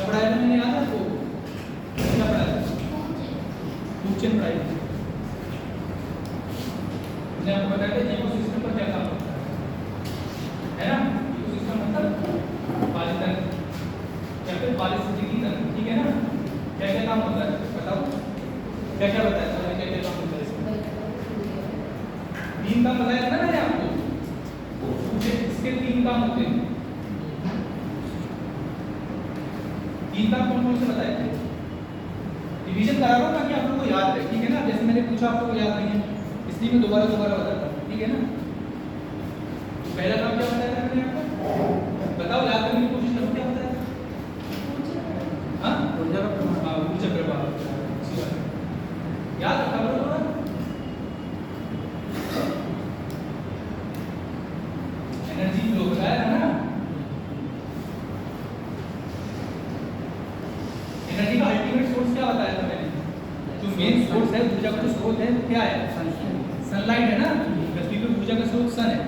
पढ़ाया था मैंने, याद है आपको? क्या पढ़ाया था? फूड चेन पढ़ाई थी। मैंने आपको बताया था इकोसिस्टम पर क्या काम होता है ना? इकोसिस्टम मतलब पारितंत्र या फिर पारिस्थितिकी तंत्र, ठीक है ना? क्या क्या काम होता है बताओ? क्या क्या बताया था? क्या क्या काम होता है इसमें? 3 काम बताया था ना मैंने आपको। इसके 3 काम होते हैं। 3 काम कौन कौन से बताए थे? डिवीजन करा रहा हूँ ताकि आप लोगों को याद रहे, ठीक है ना? जैसे मैंने पूछा आपको याद नहीं है, इसलिए मैं दोबारा बताता हूँ, ठीक है ना? तो पहला काम क्या बताया था मैंने आपको? बताओ, याद करने की कोशिश करो, क्या बताया था? हाँ, ऊर्जा का प्रवाह। हाँ, ऊर्जा प्रवाह, अच्छी बात है, याद रखा करो थोड़ा। एनर्जी फ्लो बताया था ना? एनर्जी का अल्टीमेट सोर्स क्या बताया था मैंने? जो मेन सोर्स है ऊर्जा का, जो स्रोत है वो क्या है? सनलाइट है ना? पृथ्वी पे ऊर्जा का स्रोत सन है।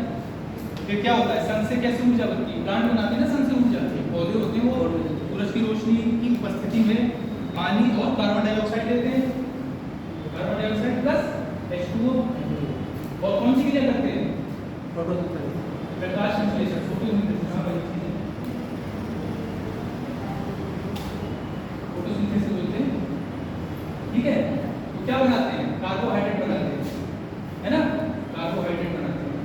फिर क्या होता है? सन से कैसे ऊर्जा बनती है? प्लांट बनाते हैं ना सन से ऊर्जा। पौधे होते हैं, वो सूरज की रोशनी की उपस्थिति में पानी और कार्बन डाइऑक्साइड लेते हैं। कार्बन डाइऑक्साइड प्लस H2O, और कौन सी क्रिया करते हैं? प्रकाश संश्लेषण, फोटोसिंथेसिस। हाँ भाई, फोटोसिंथेसिस बोलते हैं, ठीक है? तो क्या बनाते हैं? कार्बोहाइड्रेट बनाते हैं, है ना? कार्बोहाइड्रेट बनाते हैं।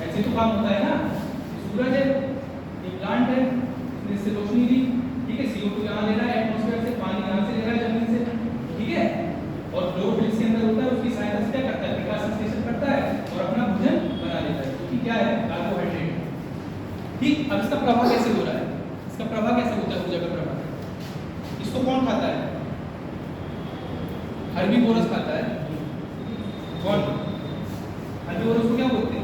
ऐसे तो काम होता है ना? सूरज है, ये प्लांट है, इससे रोशनी दी, ठीक है? CO2 यहाँ ले रहा है एटमॉस्फेयर से, पानी यहाँ से ले रहा है जमीन से, ठीक है? और फ्लोर इसके अंदर होता है, उसकी सहायता से क्या करता है? प्रकाश संश्लेषण करता है और अपना भोजन बना लेता है, क्योंकि क्या है? कार्बोहाइड्रेट। ठीक, अब इसका प्रवाह कैसे हो रहा है? इसका प्रवाह कैसे होता है ऊर्जा का प्रवाह? इसको कौन खाता है? हर्बीवोरस खाता है। कौन? हर्बीवोरस को क्या बोलते हैं?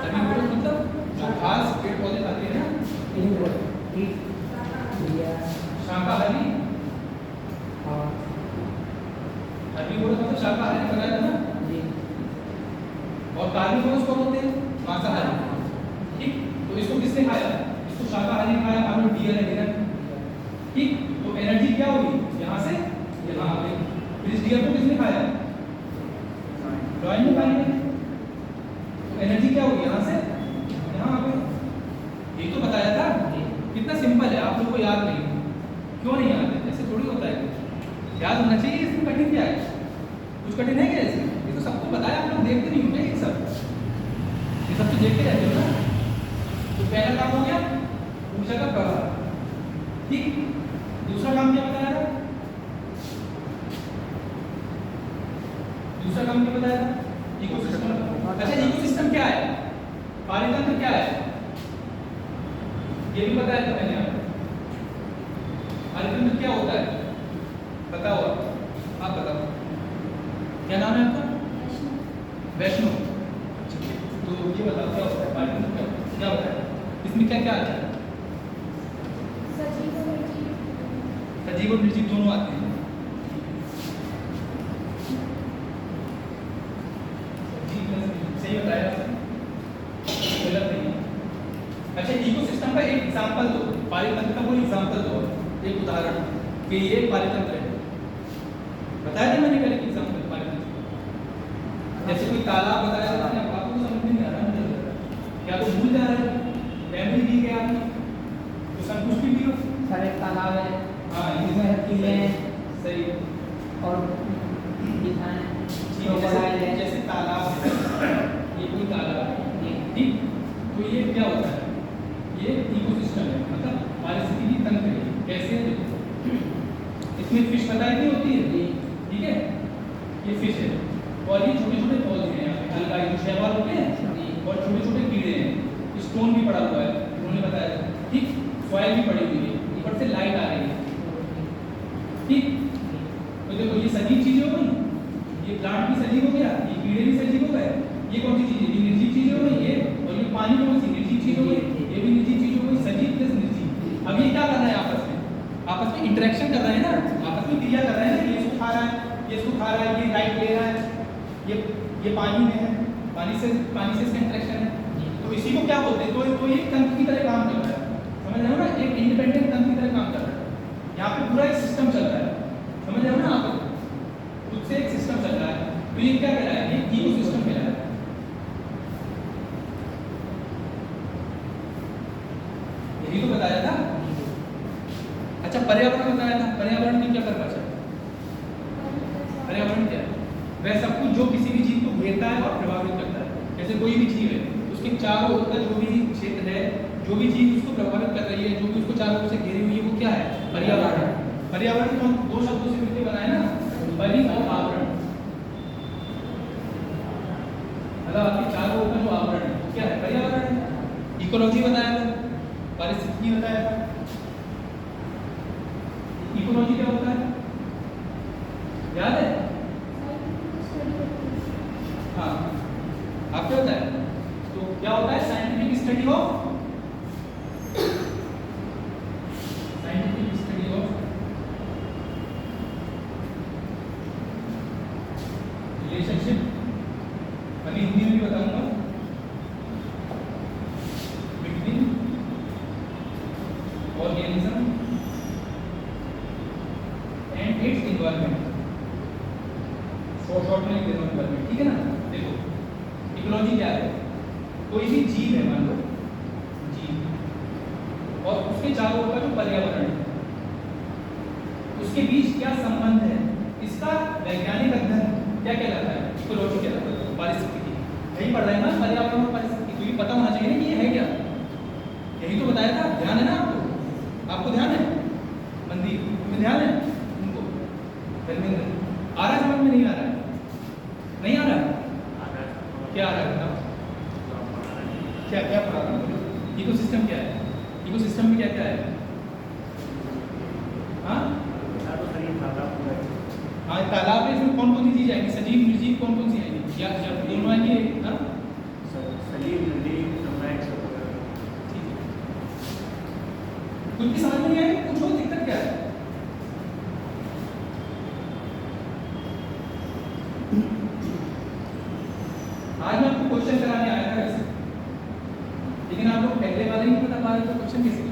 हर्बीवोरस मतलब जो घास पेड़ पौधे खाते हैं ना, शाकाहारी। हर्बीवोरस मतलब शाकाहारी, बताया था ना? और कार्निवोरस कौन होते हैं? मांसाहारी। ठीक, तो इसको किसने खाया? इसको शाकाहारी खाया, मान लो डियर है, डियर, ठीक? तो एनर्जी क्या होगी? यहाँ से यहाँ आ गई। फिर इस डियर को किसने खाया? लॉयन ने खाई है। तो एनर्जी क्या होगी? यहाँ से यहाँ आ गई। ये तो बताया था। कितना सिंपल है, आप लोगों को याद नहीं? क्यों नहीं याद है? ऐसे थोड़ी होता है, याद होना चाहिए। इसमें कठिन क्या है? कुछ कठिन है क्या इसमें? ये तो सबको बताया, आप लोग देखते नहीं होंगे ये सब तो देखते रहते हो ना? तो पहला काम हो गया ऊर्जा का प्रवाह, ठीक? दूसरा काम क्या बताया था? दूसरा काम क्या बताया था? इकोसिस्टम। अच्छा, इकोसिस्टम क्या है? पारितंत्र क्या है? ये भी बताया था मैंने आपको। पारितंत्र क्या होता है? बताओ, आप बताओ, क्या नाम है आपका? वैष्णो। तो ये बताओ क्या होता है पारितंत्र? क्या होता है इसमें? क्या क्या आता है? सजीव और निर्जीव दोनों आते हैं। सही बताया, गलत नहीं। अच्छा, इकोसिस्टम का एक एग्जांपल दो, पारितंत्र का कोई एग्जांपल दो, एक उदाहरण कि ये पारितंत्र है। बताया था मैंने पहले एक एग्जांपल पारितंत्र। जैसे कोई तालाब बताया था, आपको समझ नहीं आ रहा है, क्या तो भूल जा रहे हो? मेमोरी दी गया तो सब कुछ भी हो। सारे तालाब है, हाँ, इसमें हर चीज़ें हैं, सही। और जैसे तालाब है, ये कोई तालाब है, ठीक? तो ये क्या होता है? ये इकोसिस्टम है, मतलब पारिस्थितिकी तंत्र है। कैसे है देखो, इसमें फिश बताई नहीं होती है, ठीक है? ये फिश है और ये छोटे छोटे पौधे हैं, यहाँ पे हल्का जो शैवाल होते हैं और छोटे छोटे कीड़े हैं। स्टोन भी पड़ा हुआ है, उन्होंने बताया था, ठीक? सॉइल भी पड़ी हुई है, ऊपर से लाइट आ रही है, ठीक? तो देखो, ये सजीव चीजें हो गई, ये प्लांट भी सजीव हो गया, ये कीड़े भी सजीव हो गए। ये कौन सी चीज है? ये निर्जीव चीज हो गई, ये। और ये पानी कौन सी निर्जीव चीज हो गई? ये भी निर्जीव चीज हो गई। सजीव प्लस निर्जीव। अब ये क्या कर रहा है आपस में? आपस में इंटरेक्शन कर रहे हैं ना, आपस में क्रिया कर रहे हैं ना। ये इसको खा रहा है, ये इसको खा रहा है, ये लाइट ले रहा है, ये पानी में है, पानी से इसका इंटरेक्शन है, जी। तो इसी को क्या बोलते हैं, तो ये तंत्र की तरह काम कर रहा है, समझ रहे हो ना, एक इंडिपेंडेंट तंत्र की तरह काम कर रहा है। यहाँ पे पूरा एक सिस्टम चल रहा है, समझ रहे हो ना आप, खुद से एक सिस्टम चल रहा है, तो ये क्या कहलाया, ये इकोसिस्टम कहलाया। यही तो बताया था। अच्छा, पर्यावरण बताया था, पर्यावरण में क्या परिभाषा है? पर्यावरण क्या है? वह सब कुछ जो किसी भी चीज को घेरता है और प्रभावित करता है। जैसे कोई भी चीज है, उसके चारों ओर का जो भी क्षेत्र है, जो भी चीज उसको प्रभावित कर रही है, जो भी उसको चारों ओर से घेरी हुई है, वो क्या है? पर्यावरण। पर्यावरण तो हम दो शब्दों से मिलकर बनाए ना, परि और आवरण। मतलब आपके चारों ओर का जो आवरण है क्या है? पर्यावरण है। इकोलॉजी बताया था, पारिस्थितिकी बताया था। इकोलॉजी क्या होता है, याद है? हाँ, आप क्या होता है, तो क्या होता है? साइंटिफिक स्टडी ऑफ रिलेशनशिप, अभी हिंदी में भी बताऊंगा, between organism and it's environment. Short में लिख देता हूं इन्वायरमेंट, ठीक है ना। देखो, इकोलॉजी क्या है? कोई भी जीव है, मान लो जीव, और उसके चारों ओर का जो पर्यावरण है, उसके बीच क्या संबंध है, इसका वैज्ञानिक अध्ययन क्या कहलाता है? इकोलॉजी कहलाता है। पारिस्थितिकी, यही पढ़ रहे हैं ना, पर्यावरण और पारिस्थितिकी, तो ये पता होना चाहिए ना कि ये है क्या। यही तो बताया था, ध्यान है ना आपको? आपको ध्यान है? मंदिर में ध्यान है उनको? धर्मेंद्र, आ रहा है समझ में? नहीं आ रहा है? नहीं आ रहा है? क्या आ रहा है बताओ? क्या क्या पढ़ा रहा हूँ? इकोसिस्टम क्या है? इकोसिस्टम में क्या क्या है? हाँ हाँ, तालाब है, इसमें कौन कौन सी चीज आएगी? सजीव निर्जीव कौन कौन सी आएगी? या दोनों आएंगे? हाँ, ठीक है। कुछ भी समझ में नहीं आएगी, पूछो, दिक्कत क्या है? आज मैं आपको क्वेश्चन कराने आया था वैसे, लेकिन आप लोग पहले वाले नहीं बता पा रहे, तो क्वेश्चन कैसे करोगे?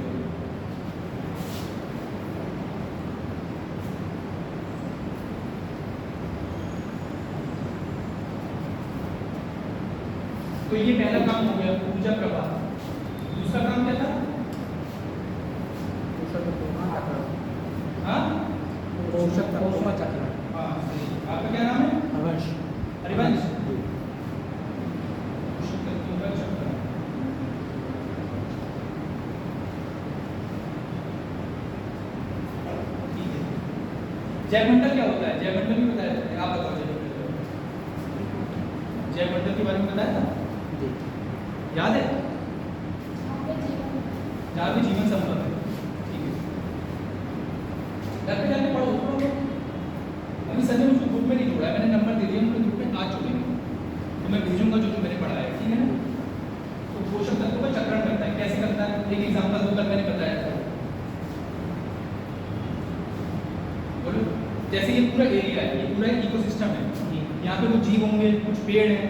तो ये पहला काम हो गया, ऊर्जा प्रवाह। दूसरा काम क्या था? हाँ, चक्र। हाँ सही। आपका क्या नाम है? हरिवंश। पोषक तत्वों का चक्र। ठीक है। जैवमंडल क्या होता है? जैवमंडल भी बताया था, आप बताओ। जैवमंडल के बारे में बताया था, याद है? जहाँ भी जीवन संभव है, ठीक है। घर पे जाके पढ़ो, अभी सर ने मुझको ग्रुप में नहीं जोड़ा है, मैंने नंबर दे दिया, उनको ग्रुप में आज जोड़ेंगे, तो मैं भेजूंगा जो जो मैंने पढ़ा है, ठीक है ना। तो पोषक तत्वों का चक्रण करता है, कैसे करता है? एक एग्जाम्पल दो, कल मैंने बताया था, बोलो। जैसे ये पूरा एरिया है, ये पूरा इकोसिस्टम है, यहाँ पे कुछ जीव होंगे, कुछ पेड़ हैं,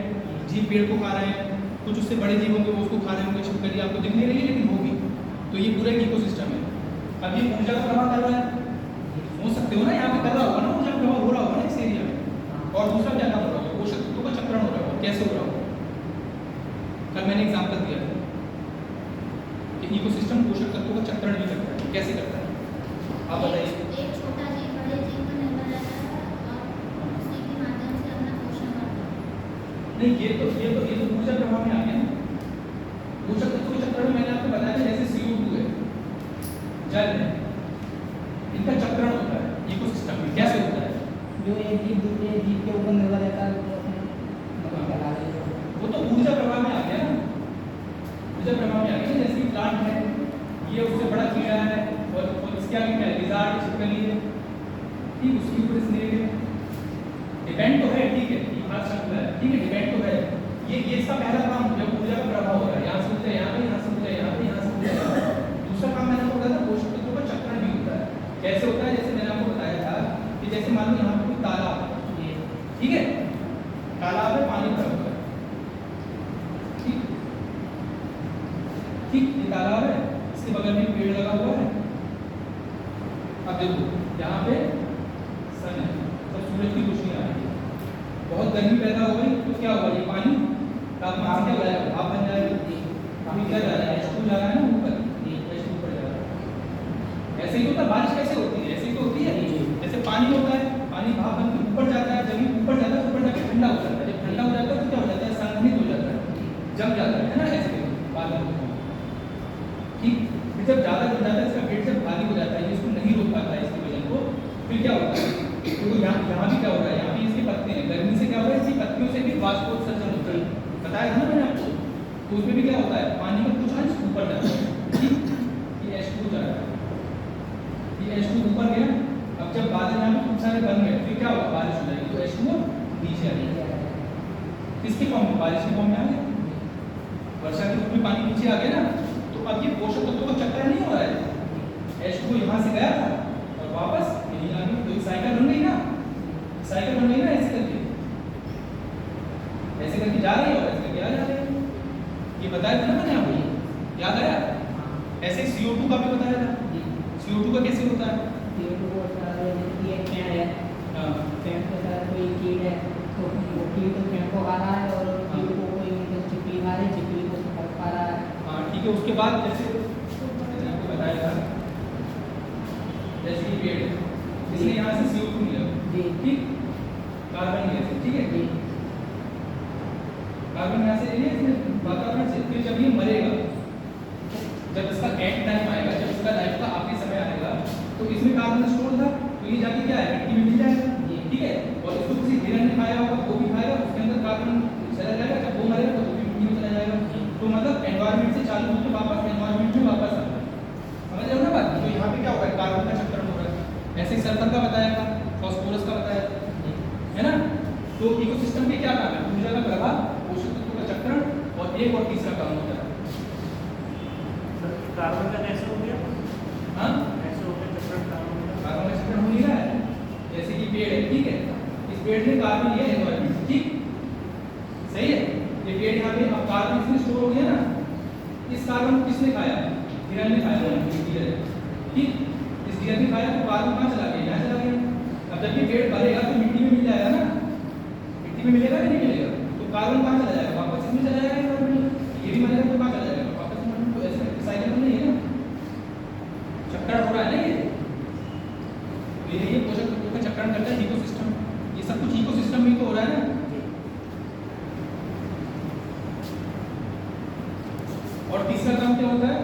जीव पेड़ को खा रहे हैं, कुछ उससे बड़े जीव होंगे, वो उसको खा रहे होंगे, छिपकली आपको दिख नहीं रही है लेकिन होगी, तो ये पूरा एक इकोसिस्टम है। अब ये ऊर्जा का प्रवाह कर रहा है, हो सकते हो ना, यहाँ पे कर रहा होगा ना, ऊर्जा प्रवाह हो रहा होगा ना इस एरिया में। और दूसरा क्या काम हो रहा होगा? पोषक तत्वों का चक्रण हो रहा होगा। कैसे हो रहा होगा? कल मैंने एग्जाम्पल दिया था कि इकोसिस्टम पोषक तत्वों का चक्रण भी करता है। कैसे करता है, आप बताइए। एक छोटा जीव बड़े जीव पर निर्भर रहता है और उसी के माध्यम से अपना पोषण करता है। नहीं, ये तो ऊर्जा प्रवाह में आ गया ना। पोषक तत्वों के चक्रण में मैंने आपको बताया था, जैसे CO2 है, जल है, इनका चक्रण होता है इकोसिस्टम में। कैसे होता है? जो एक जीव दूसरे जीव के ऊपर निर्भर रहता है, वो अपने वो तो ऊर्जा प्रवाह में आ गया ना, ऊर्जा प्रवाह में आ गया। जैसे कि प्लांट है, ये उससे बड़ा कीड़ा है, और इसके आगे क्या है? लिजार्ड, छिपकली है, ठीक, उसके ऊपर स्नेक है। डिपेंड तो है, ठीक है, ये बात समझ है, ठीक है, डिपेंड तो है। ये इसका पहला काम, जब ऊर्जा का प्रवाह हो रहा है, यहाँ से ऊर्जा यहाँ पे, यहाँ से ऊर्जा यहाँ पे, यहाँ से ऊर्जा यहाँ पे। दूसरा काम मैंने आपको बताया था, पोषक तत्वों का चक्रण भी होता है। कैसे होता है? जैसे मैंने आपको बताया था कि जैसे मान लो यहाँ पे कोई तालाब है, ठीक है, तालाब में पानी भरा हुआ है, देखो यहाँ पे सन है, तो सूरज की रोशनी आ रही है, बहुत गर्मी पैदा हो गई तो क्या होगा, ये पानी तापमान से क्या हो जाएगा, भाप बन जाएगा। अभी क्या जा रहा है, H2 जा रहा है ना ऊपर, H2 ऊपर जा रहा है। ऐसे ही होता है, बारिश कैसे होती है, ऐसे ही तो होती है। जैसे पानी होता है, पानी भाप बन के ऊपर जाता है, जब ये ऊपर जाता है ऊपर जाके ठंडा हो जाता है, जब ठंडा हो जाता है तो क्या हो जाता है, संघनित हो जाता है, जम जाता है ना, ऐसे बादल होता है। ठीक, फिर जब ज़्यादा जम जाता है, इसका वेट जब भारी हो जाता है, ये इसको नहीं रोक पाता है इसके वजन को, फिर क्या होता है, तो यहाँ भी क्या हो रहा है, यहाँ भी इसके पत्ते हैं, गर्मी से क्या हो रहा है, इसकी पत्तियों से भी वाष्पोत्सर्जन होता है, बताया था ना मैंने आपको। तो उसमें भी क्या होता है, पानी का कुछ अंश ऊपर जाता है, ठीक, ये H2 जा रहा है, ये H2 ऊपर गया। अब जब बादल यहाँ पे खूब सारे बन गए, फिर क्या होगा, बारिश हो जाएगी, तो H2 नीचे आ जाएगा, किसके फॉर्म में, बारिश के फॉर्म में आ गया, वर्षा के रूप में पानी नीचे आ गया ना। तो अब ये पोषक तत्वों का चक्कर नहीं हो रहा है, H2 यहाँ से गया था और वापस यहीं आ गई, तो एक साइकिल बन गई ना, साइकिल बन गई ना, ऐसे करके जा रही है और ऐसे करके आ जा रही है। ये बताया था ना मैंने आपको, याद आया। ऐसे CO2 का भी बताया था, CO2 का कैसे होता है, CO2 को ये पेड़ है, पेड़ के साथ कोई कीट है, तो वो कीट तो पेड़ को खा रहा है और कीट को कोई चिपकली खा रही है, चिपकली को पकड़ पा रहा है। हाँ ठीक है। उसके बाद जैसे मैंने आपको बताया था, जैसे कि पेड़, इसलिए यहाँ से CO2 मिला, ठीक, कार्बन गैस, ठीक है, कार्बन यहाँ से ये वातावरण से, फिर जब ये मरेगा, जब इसका एंड टाइम आएगा, जब इसका लाइफ का आखिरी समय आएगा, तो इसमें कार्बन स्टोर था, तो ये जाके क्या है, मिट्टी में मिल जाएगा, ठीक है, और इसको किसी हिरन ने खाया होगा, वो भी खाएगा, उसके अंदर कार्बन चला जाएगा, जब वो मरेगा तो वो भी मिट्टी में चला जाएगा। तो मतलब एनवायरनमेंट से चालू होकर वापस एनवायरनमेंट में वापस आता है, समझ रहे हो ना बात। तो यहाँ पे क्या होगा, कार्बन का चक्रण हो रहा है। ऐसे ही सल्फर का बताया था, फास्फोरस का बताया है ना। तो इकोसिस्टम के क्या काम है, ऊर्जा का प्रवाह, पोषक तत्वों का चक्रण, और एक और तीसरा काम होता है कार्बन का कैसे हो गया, हाँ कैसे हो गया चक्रण, कार्बन का चक्रण हो नहीं रहा है। जैसे कि पेड़ है, ठीक है, इस पेड़ ने कार्बन लिया एनवायरनमेंट से, ठीक, सही है, ये पेड़ यहाँ पे, अब कार्बन इसमें स्टोर हो गया ना, इस कार्बन को किसने खाया, हिरन ने खाया, डियर, ठीक, इस डियर ने खाया, तो कार्बन कहाँ चला गया, यहाँ चला गया। अब जब ये पेड़ भरेगा तो मिट्टी में मिल जाएगा ना, मिट्टी में मिलेगा कि नहीं मिलेगा, तो कार्बन कहाँ चला जाएगा, वापस इसमें चला जाएगा एनवायरनमेंट में, ये भी मरेगा तो कहाँ चला जाएगा, वापस एनवायरनमेंट। तो ऐसे साइकिल तो नहीं है ना, चक्कर हो रहा है ना ये पोषक तत्वों का चक्रण करता है इकोसिस्टम। ये सब कुछ इकोसिस्टम में तो हो रहा है ना। और तीसरा काम क्या होता है,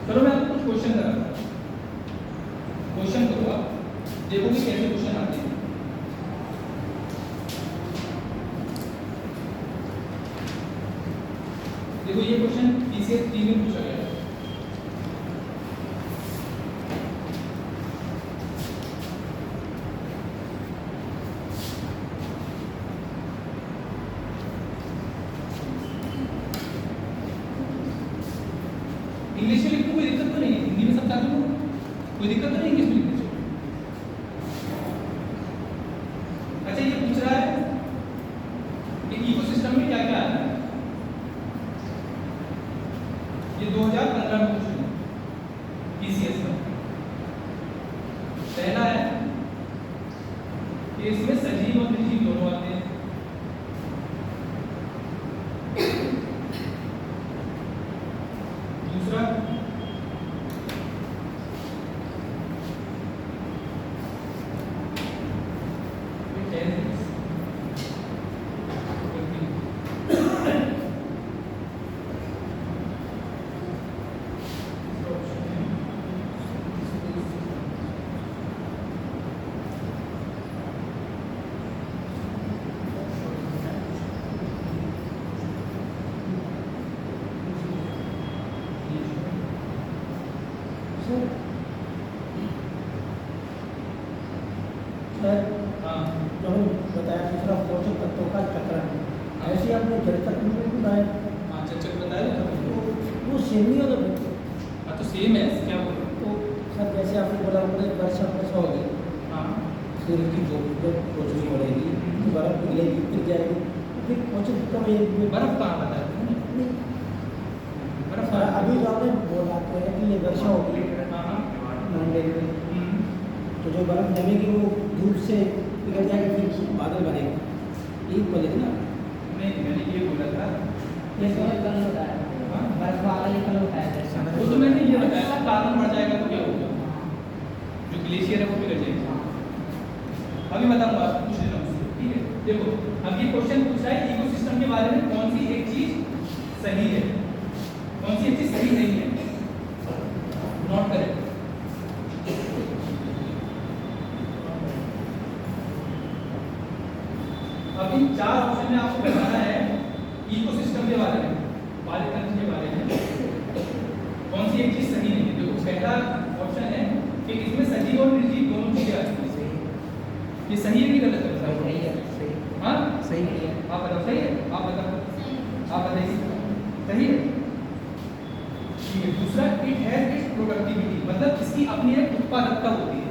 चलो मैं आपको कुछ क्वेश्चन कराता हूं, क्वेश्चन करो आप, देखोगे कैसे क्वेश्चन आते हैं। देखो ये क्वेश्चन PCS 3 में पूछा गया है। इंग्लिश में लिखने कोई दिक्कत तो नहीं है, हिंदी में सब चालू हो, कोई दिक्कत तो नहीं इंग्लिश में लिखने से। अच्छा ये पूछ रहा है कि इकोसिस्टम में क्या क्या आता है, ये 2015 में पूछा है PCS का। पहला है कि इसमें सजीव और निर्जीव दोनों आते हैं। दूसरा सर हाँ जो बताया दूसरा पोषक तत्वों का चक्रण, ऐसे आपने जल चक्र में भी बताया, हाँ चल बताया था। तो वो सेम नहीं होता फिर हाँ तो सेम है, क्या बोल रहे तो सर जैसे आपने बोला वर्षा वर्षा होगी, हाँ सूर्य की जो रोशनी बढ़ेगी तो बर्फ पिघलेगी फिर जाएगी, तो फिर पोषक तत्व में बर्फ कहाँ बताया था? बर्फ सर अभी जो आपने बोला तो है कि ये वर्षा होगी, हाँ हाँ माउंटेन में, हम्म, तो जो बर्फ जमेगी वो धूप से पिघल जाएगी, फिर बादल बनेगा, यही बोले थे ना। नहीं मैंने ये बोला था ये तो कल होता है, हाँ? बर्फ वाला ये कल होता है। वो तो मैंने ये बताया था तापमान बढ़ जाएगा तो क्या होगा, जो ग्लेशियर है वो पिघल जाएगा। अभी बताऊंगा आपको कुछ दिनों से, ठीक है। देखो अब ये क्वेश्चन पूछ रहा है इकोसिस्टम के बारे में कौन सी एक चीज सही है, कौन सी एक चीज सही नहीं है, नोट करें। अब इन 4 ऑप्शन में आपको बताना है इकोसिस्टम के बारे में, पारितंत्र के बारे में कौन सी एक चीज सही नहीं है। देखो पहला ऑप्शन है कि इसमें सजीव और निर्जीव दोनों चीजें आती हैं। ये सही है कि गलत है? सही है, सही हाँ सही है। आप बताओ सही है, आप बताओ, सही आप बताइए सही है, ठीक है। दूसरा इट हैज इट्स प्रोडक्टिविटी, मतलब इसकी अपनी एक उत्पादकता होती है,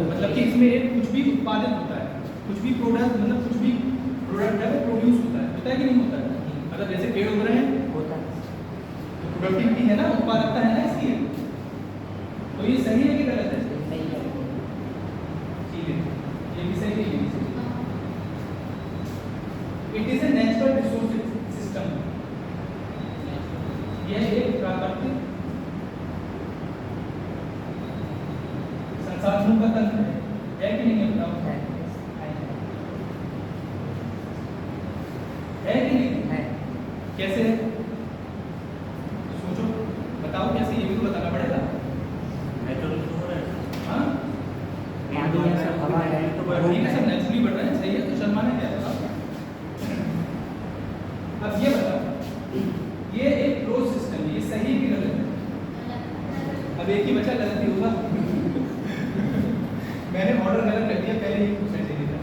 मतलब कि इसमें एक कुछ भी उत्पादित होता है, कुछ भी प्रोडक्ट, मतलब कुछ भी प्रोडक्ट है वो प्रोड्यूस होता है कि नहीं होता है? मतलब जैसे पेड़ उग रहे हैं होता है। तो प्रोडक्टिविटी है ना, उत्पादकता है ना इसकी, तो ये सही है कि गलत है? सही है। ठीक है, ये भी सही है, ये भी सही है। It is a natural resource system, यह एक प्राकृतिक संसाधनों का तंत्र है कि नहीं है? बताओ है कि नहीं? है। कैसे है? सोचो, बताओ कैसे, ये भी तो बताना पड़ेगा। नेचुरल तो है। हाँ पानी है, सब हवा है, तो ठीक है, सब नेचुरली बढ़ रहे हैं, सही है, तो शर्माना क्या है? बताओ। अब ये बताओ, ये एक क्लोज सिस्टम है, ये सही है कि गलत है? अब एक ही बचा, गलत ही होगा। मैंने ऑर्डर गलत कर दिया, पहले ये पूछना चाहिए था,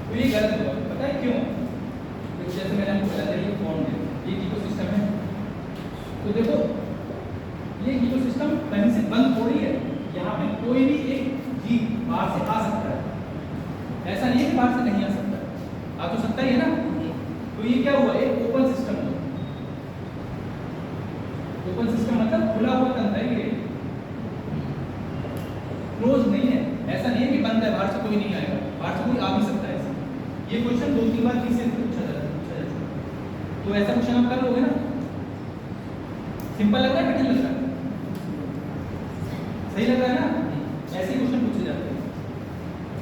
तो ये गलत होगा। पता है क्यों? तो जैसे मैंने आपको बताया था, ये बॉन्ड है, ये इकोसिस्टम है, तो देखो ये इकोसिस्टम कहीं से बंद थोड़ी है, यहाँ पे कोई भी एक जीव बाहर से आ सकता है, ऐसा नहीं है कि बाहर से नहीं आ सकता, आ तो सकता ही है ना। तो ये क्या हुआ, एक ओपन सिस्टम हुआ। ओपन सिस्टम मतलब खुला हुआ तंत्र है, ये क्लोज नहीं है, ऐसा नहीं है कि बंद है, बाहर से कोई नहीं आएगा, बाहर से कोई आ भी सकता है। ऐसा ये क्वेश्चन 2-3 बार ठीक से पूछा जाता है, तो ऐसा क्वेश्चन आप कर लोगे ना? सिंपल लग रहा है, कठिन लग रहा है? सही लग रहा है ना? ऐसे ही क्वेश्चन पूछे जाते हैं,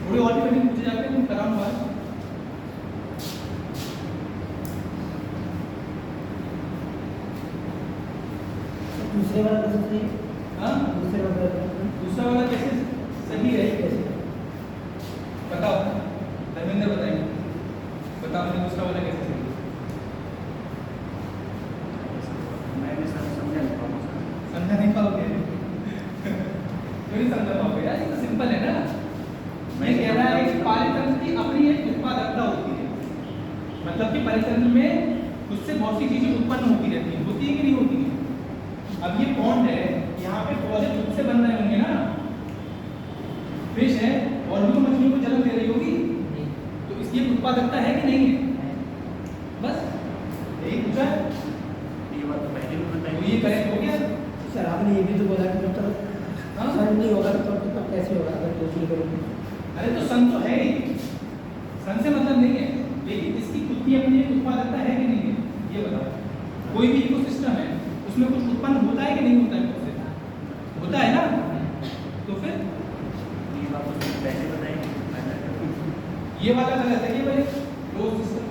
थोड़े और भी कठिन पूछे जाते हैं, तुम कराऊंगा। दूसरे वाला कैसे सही है? हाँ दूसरे वाला दूसरा वाला कैसे सही है, कैसे? बताओ, धर्मेंद्र बताइए, बताओ मुझे दूसरा वाला कैसे सही है? मैं भी समझा नहीं पाऊंगा सर। समझा नहीं पाओगे? क्यों नहीं समझा पाओगे यार, ये तो सिंपल है ना। मैं कह रहा है कि पारितंत्र की अपनी एक उत्पादकता होती है, मतलब कि पारितंत्र में उससे बहुत सी चीजें उत्पन्न होती रहती हैं, होती है कि नहीं होती है? अब ये पॉन्ड है, यहाँ पे पौधे खुद से बन रहे होंगे ना, फिश है और भी तो मछलियों को जन्म दे रही होगी, तो इसकी एक उत्पादकता है कि नहीं है? बस यही पूछा है, ये बात तो पहले भी तो बताई। ये करेक्ट हो गया। सर आपने ये भी तो बोला कि जब तक हाँ? सन नहीं होगा तब कैसे होगा, अगर कुछ नहीं करोगे? अरे तो सन तो है ही, सन से मतलब नहीं है, लेकिन इसकी खुद की अपनी एक उत्पादकता है कि नहीं है, ये बताओ। कोई भी इकोसिस्टम है, उसमें कुछ उत्पन्न होता है कि नहीं होता है? उससे होता है ना, तो फिर ये बात तो पहले बताई। ये वाला गलत है, ये भाई क्लोज सिस्टम।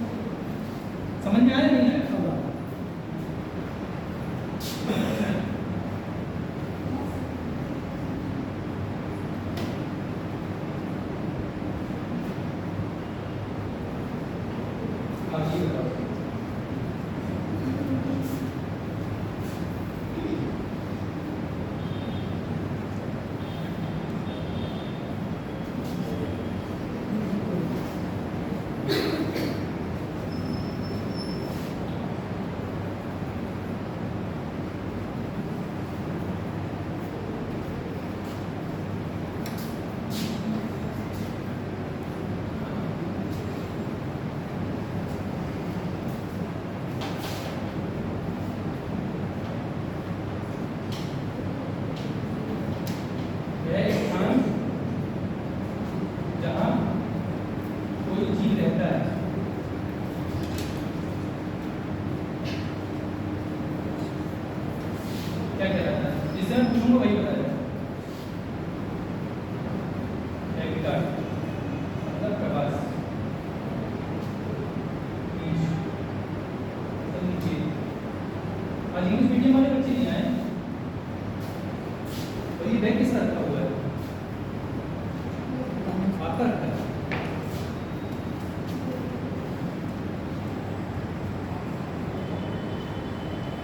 समझ में आया नहीं आया? आप ये बताओ, हैबिटाट मतलब प्रवास। आज इंग्लिश मीडियम वाले बच्चे नहीं आए, और ये बैग किसका रखा हुआ है? आपका रखा है।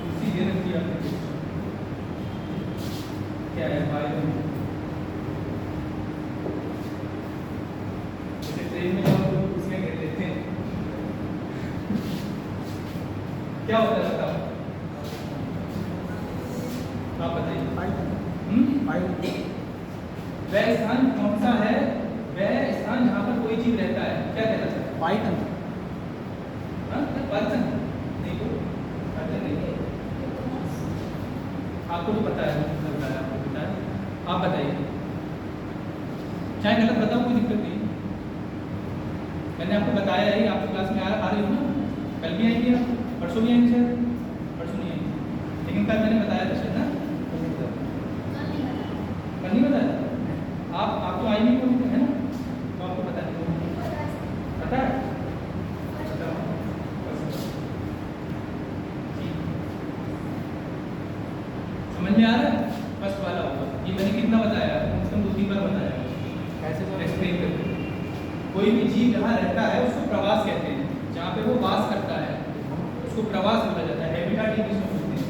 कुर्सी दे रखी है आपने, क्या है भाई? जैसे ट्रेन में जाओ तो कुर्सियाँ घेर लेते हैं, क्या होता है बताओ? आप बताइए। वह स्थान कौन सा है? वह स्थान जहाँ पर कोई जीव रहता है, क्या कहलाता है? पाइथन। हाँ, पाइथन नहीं, तो पाइथन नहीं, आपको तो पता है, आपको पता है, आप बताइए। चाहे गलत बताओ, कोई दिक्कत नहीं। मैंने आपको बताया ही, आपकी क्लास में आ रही हो ना, कल भी आएंगे आप, परसों भी आएंगे शायद, परसों नहीं आएंगे, लेकिन कल मैंने बताया था शायद ना, कल नहीं बताया आप तो आई नहीं कोई है ना, तो आपको पता नहीं, पता है? समझ में आ रहा है? फर्स्ट वाला होगा ये, मैंने कितना बताया, कम से कम 2-3 बार बताया, कैसे एक्सप्लेन करके। कोई भी जीव जहाँ रहता है उसको प्रवास कहते हैं, जहाँ पे वो वास करता है उसको प्रवास बोला जाता है, हैबिटाट इंग्लिश में बोलते हैं।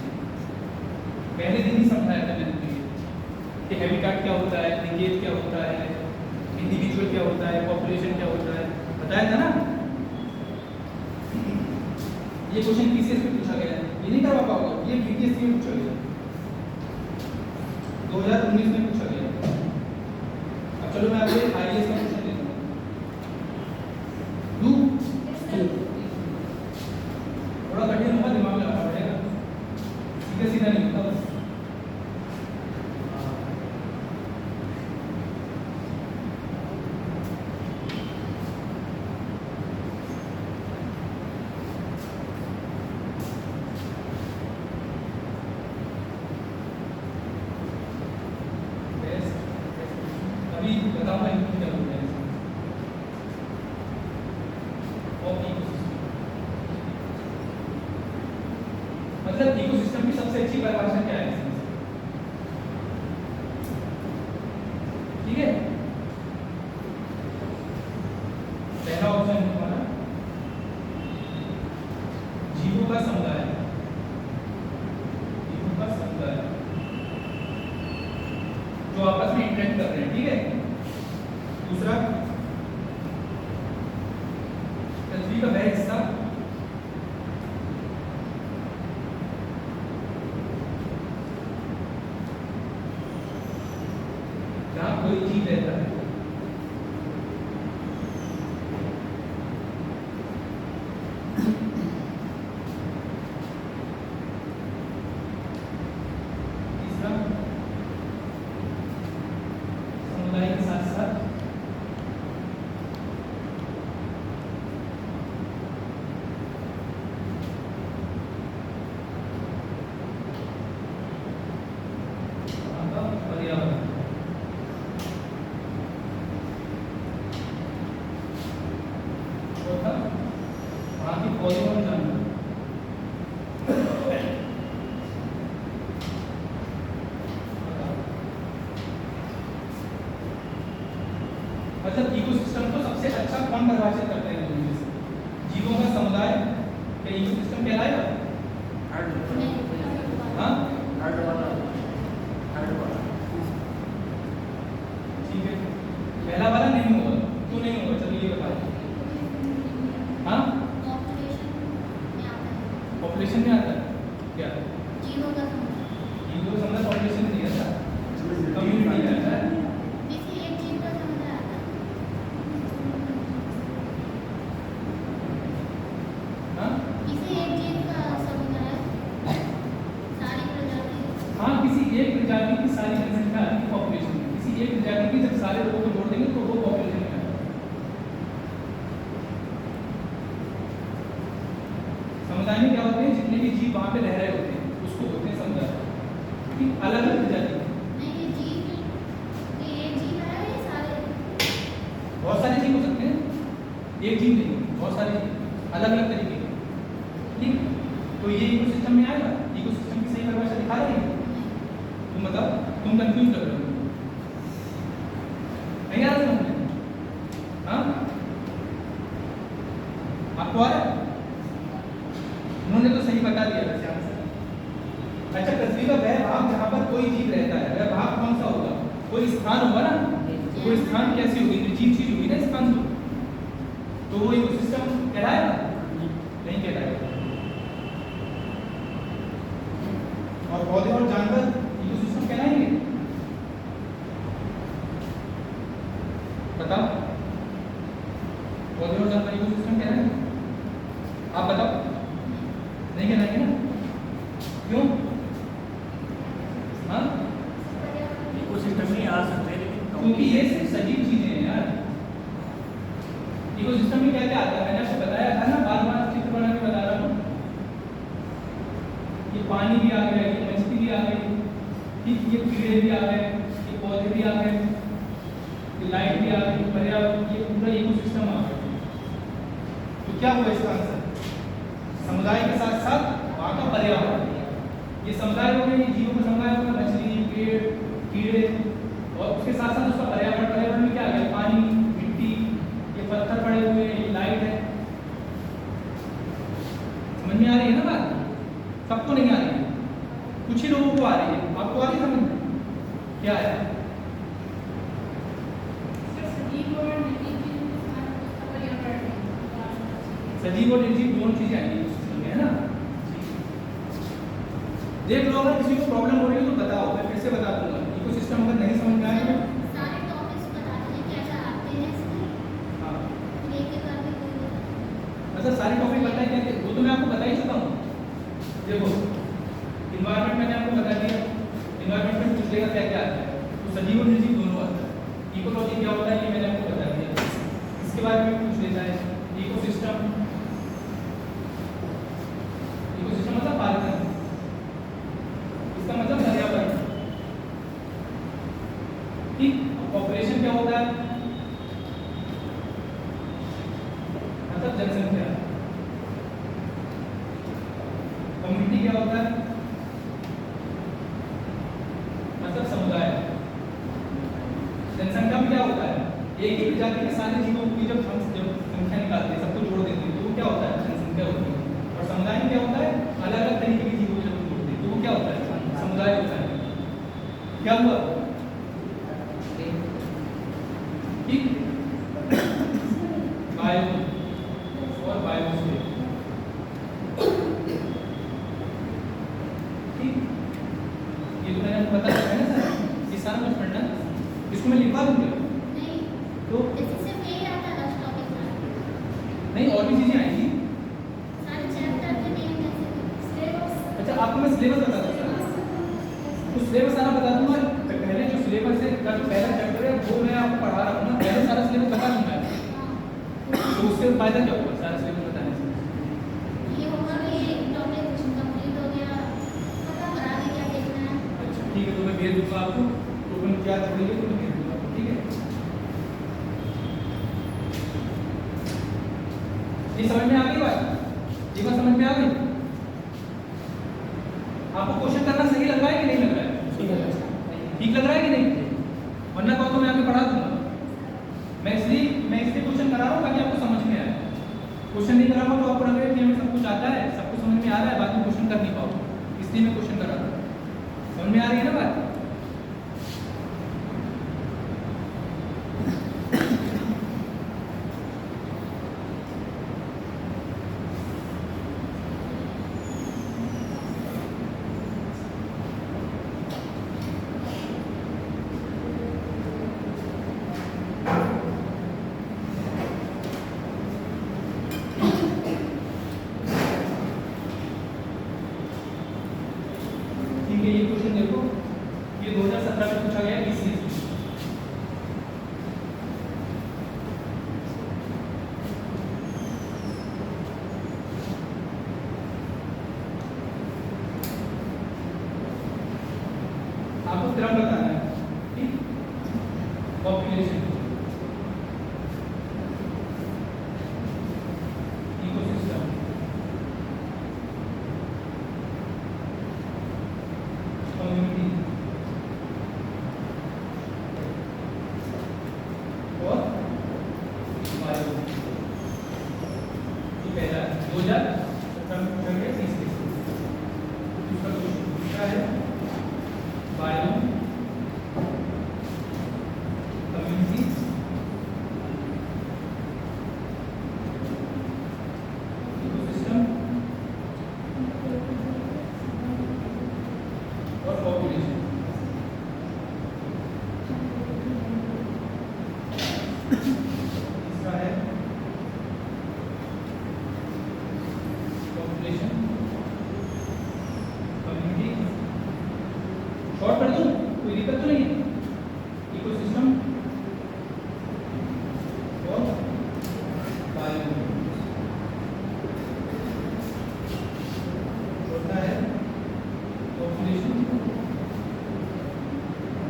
पहले दिन ही समझाया था मैंने कि हैबिटाट क्या होता है, निगेट क्या होता है, इंडिविजुअल क्या होता है, पॉपुलेशन क्या होता है, बताया था ना। ये क्वेश्चन पीसीएस में पूछा गया है, ये नहीं करवा पाओगे, ये बीपीएससी में पूछा गया, 2019 में पूछा गया। अब चलो मैं आपको आईएएस का क्वेश्चन देता हूँ। थोड़ा कठिन होगा, दिमाग लगाना पड़ेगा, सीधा सीधा नहीं होता बस। अभी बताऊंगा इनको क्या बोलते हैं। मतलब इकोसिस्टम की सबसे अच्छी परिभाषा क्या है? ठीक है, पहला ऑप्शन है हमारा जीवों का समुदाय, जीवों का समुदाय जो आपस में इंटरेक्ट कर रहे हैं, ठीक है। दूसरा, पृथ्वी का वह हिस्सा जहां कोई जीव रहता है। तीसरा, समुदाय के साथ साथ पर्यावरण। चौथा, वहाँ की पौधों और जानवर। मतलब इकोसिस्टम को सबसे अच्छा कौन परिभाषित करते हैं दुनिया से? जीवों का समुदाय क्या इकोसिस्टम कहलाएगा? हाँ, ठीक है, पहला वाला नहीं होगा, क्यों नहीं होगा, चलिए ये बताओ। हाँ, पॉपुलेशन में आता है क्या? जीवों का समुदाय, जीवों का समुदाय पॉपुलेशन नहीं आता, कम्युनिटी में आता है। किसी एक जीव का समुदाय आता है। हाँ, किसी एक जीव का समुदाय, सारी प्रजाति। हाँ, किसी एक प्रजाति की सारी जनसंख्या आती है पॉपुलेशन में। किसी एक प्रजाति की जब सारे लोगों को जोड़ देंगे तो वो पॉपुलेशन में आएगा। समुदाय में क्या होते हैं, जितने भी जीव वहाँ पे रह रहे होते हैं उसको बोलते हैं समुदाय, ठीक, अलग अलग प्रजाति। नहीं, ये जीव, ये एक जीव है, ये सारे एक जीव नहीं, बहुत सारे जीव, अलग अलग तरीके के। ठीक, तो ये इकोसिस्टम में आएगा। इकोसिस्टम की सही परिभाषा दिखा रही है। तुम बताओ, तुम कंफ्यूज लग रहे हो, नहीं आ रहा समझ में? हाँ, आपको आ रहा है? उन्होंने तो सही बता दिया वैसे आंसर। अच्छा, पृथ्वी का वह भाग जहाँ पर कोई जीव रहता है, वह भाग कौन सा होगा? कोई स्थान होगा ना, तो कोई स्थान कैसी होगी? निर्जीव चीज होगी ना स्थान, तो वो इकोसिस्टम कहलाएगा? नहीं कहलाएगा। और पौधे और जानवर इकोसिस्टम कहलाएंगे? बताओ, पौधे और जानवर इकोसिस्टम कहलाएंगे? आप बताओ, नहीं कहलाएंगे ना? क्यों? हाँ, इकोसिस्टम में आ सकते हैं, लेकिन क्योंकि ये सिर्फ सजीव चीजें हैं यार। इकोसिस्टम में क्या क्या आता है? मैंने आपको बताया था ना, बार बार चित्र बना के बता रहा हूँ। ये पानी भी आ गया, ये मछली भी आ गई, ठीक, ये कीड़े भी आ गए, ये पौधे भी आ गए, ये लाइट भी आ गई, पर्यावरण, ये पूरा इकोसिस्टम आ गया। तो क्या हुआ इसका आंसर? समुदाय के साथ साथ वहाँ का पर्यावरण। ये समुदाय हो गए, ये जीवों का समुदाय होगा, मछली, पेड़, कीड़े, और उसके साथ साथ उसका पर्यावरण। पर्यावरण में क्या आ गया? पानी, मिट्टी, ये पत्थर पड़े हुए हैं, ये लाइट है। समझ में आ रही है ना बात? सबको नहीं आ रही है, कुछ ही लोगों को आ रही है। आपको आ रही है समझ में? क्या है? सजीव और निर्जीव दोनों चीजें आएंगी उस सिस्टम में, है ना? देख लो, अगर किसी को प्रॉब्लम हो रही है तो बताओ, मैं फिर से बता दूंगा। इकोसिस्टम अगर नहीं समझ में आए तो सारे टॉपिक्स बता दीजिए क्या क्या आते हैं इसमें, हाँ, लेके करके कोई मतलब सारे टॉपिक बताए क्या क्या? वो तो मैं आपको बता ही चुका हूँ। देखो, इन्वायरमेंट मैंने आपको बता दिया, इन्वायरमेंट में पूछ लेगा क्या क्या आता है, तो सजीव और निर्जीव दोनों आता है। इकोलॉजी क्या होता है ये मैंने आपको बता दिया। इसके बारे में पूछ लेता है इकोसिस्टम। इकोसिस्टम मतलब पालन, इसका मतलब पर्यावरण। ठीक, पॉपुलेशन क्या होता है? मतलब जनसंख्या। कम्युनिटी क्या होता है? मतलब समुदाय। जनसंख्या में क्या होता है? एक ही प्रजाति के सारे जीवों की जब हम संख्या निकालते हैं, सबको जोड़ देते हैं, तो वो क्या होता है? जनसंख्या होती है। और समुदाय में क्या होता है? अलग अलग तरीके के जीवों को जब जोड़ते हैं, तो वो क्या होता है? समुदाय होता है। क्या हुआ? ठीक, बायो और बायोस्फीयर। ठीक, ये तो मैंने आपको बता दिया है ना सर, ये सारा कुछ पढ़ना। इसको मैं लिखवा दूंगा नहीं, तो इससे यही आता है लास्ट टॉपिक में। नहीं, और भी चीजें आएंगी। सारे चैप्टर के नेम कैसे सिलेबस। अच्छा, आपको मैं सिलेबस बता दूंगा, तो सिलेबस सारा बता दूंगा। पहले जो सिलेबस है का जो पहला चैप्टर है वो मैं आपको पढ़ा रहा हूँ ना, पहले सारा सिलेबस बता दूंगा। तो उससे फायदा क्या होगा सारा सिलेबस बताने से? ये होगा कि एक टॉपिक कंप्लीट हो गया, पता करा के क्या देखना है। अच्छा ठीक है, तो मैं भेज दूंगा आपको, तो मैं क्या छोड़ेंगे तो मैं भेज दूंगा आपको, ठीक है? ये समझ में आ गई बात? ये बात समझ में आ गई? आपको क्वेश्चन करना सही लग रहा है कि नहीं लग रहा है? ठीक लग रहा है कि नहीं? वरना कहो तो मैं आपको पढ़ा दूंगा। मैं इसलिए क्वेश्चन करा रहा हूँ ताकि आपको समझ में आए। क्वेश्चन नहीं कराऊंगा तो आपको लगेगा कि हमें सब कुछ आता है, सब कुछ समझ में आ रहा है, बाद में क्वेश्चन कर नहीं पाओ, इसलिए मैं क्वेश्चन करा रहा हूँ। समझ में आ रही है ना बात? ठीक है, ये क्वेश्चन देखो, ये 2017 में पूछा गया है BCS में। आपको क्रम बताना है, ठीक? पॉपुलेशन तीसरा है पॉपुलेशन, कम्युनिटी, शॉर्ट कर दूं कोई दिक्कत तो नहीं है, इकोसिस्टम और बायो, चौथा है पॉपुलेशन,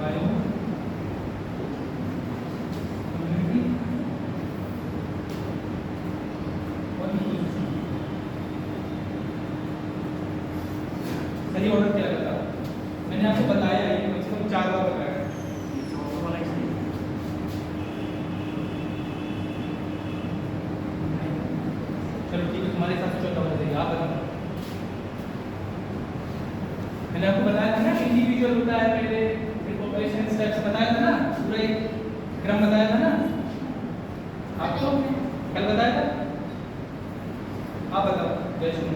बायो, कम्युनिटी और इकोसिस्टम। सही ऑर्डर क्या लगा? मैंने आपको बताया ये कम से कम 4 बार बताया। चौथा वाला इसलिए चलो ठीक है, तुम्हारे साथ चौथा वाला सही, आप बताओ। मैंने आपको बताया था ना इंडिविजुअल होता है पहले, फिर पॉपुलेशन स्टेप्स बताया था ना, पूरा एक क्रम बताया था ना आपको, कल बताया था। आप बताओ वैष्णु,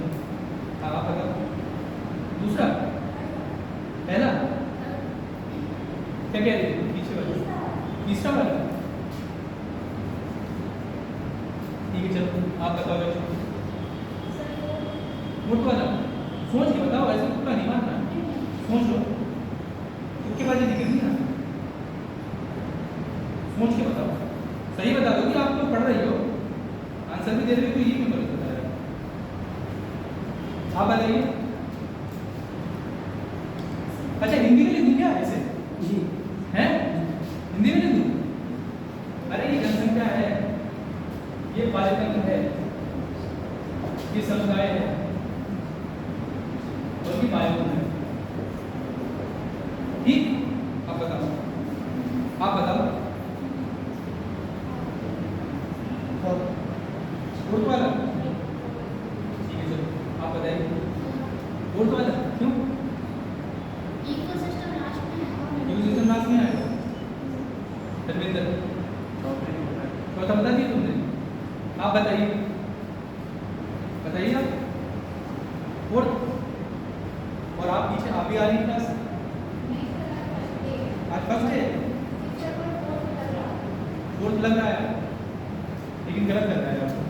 हाँ आप बताओ। दूसरा पहला क्या कह रही थी पीछे वाला? तीसरा वाला, ठीक है चलो आप बताओ वैष्णु। मोट वाला सोच के बताओ, ऐसे तुक्का नहीं मारना, सोच लो, तुक्के बाजी दिख रही ना, सोच के बताओ। सही बता दो कि आप तो पढ़ रही हो, आंसर भी दे रहे हो, तो ये क्यों गलत बता रहे हो? आप बताइए। अच्छा हिंदी में लिख दूं क्या ऐसे? जी हैं हिंदी में लिख दूं? अरे ये जनसंख्या है, ये पालितंत्र है, ये समुदाय है और ये बायो है। ठीक, आप बताओ, आप बताओ। फोर्थ वाला ठीक है चलो आप बताइए। फोर्थ वाला क्यों? इकोसिस्टम लास्ट में है। इकोसिस्टम लास्ट में आएगा। धर्मेंद्र चौथा बता दिया तुमने, आप बताइए, बताइए आप। फोर्थ, और आप पीछे आप भी आ रही हैं क्लास, आज फर्स्ट है, फोर्थ लग रहा है लेकिन गलत लग रहा है आपको।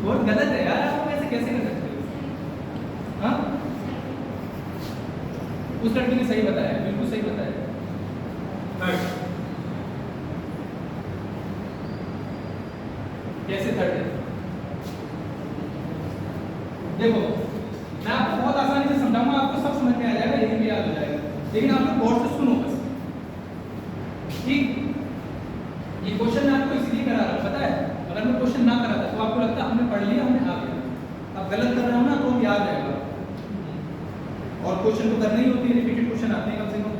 फोर्थ गलत है यार, आप ऐसे कैसे कर सकते हो? हाँ उस लड़की ने सही बताया, बिल्कुल सही बताया। थर्ड कैसे थर्ड है? देखो मैं आपको बहुत आसानी से समझाऊंगा, आपको सब समझ में आ जाएगा, लेकिन भी याद हो जाएगा, लेकिन आप लोग गौर से सुनो बस, ठीक? ये क्वेश्चन मैं आपको इसलिए करा रहा हूँ, पता है अगर मैं क्वेश्चन ना कराता तो आपको लगता हमने पढ़ लिया, हमने आ गया। अब गलत कर रहा हूँ ना तो याद रहेगा, और क्वेश्चन तो करना ही होती है, रिपीटेड क्वेश्चन आते हैं कम से कम।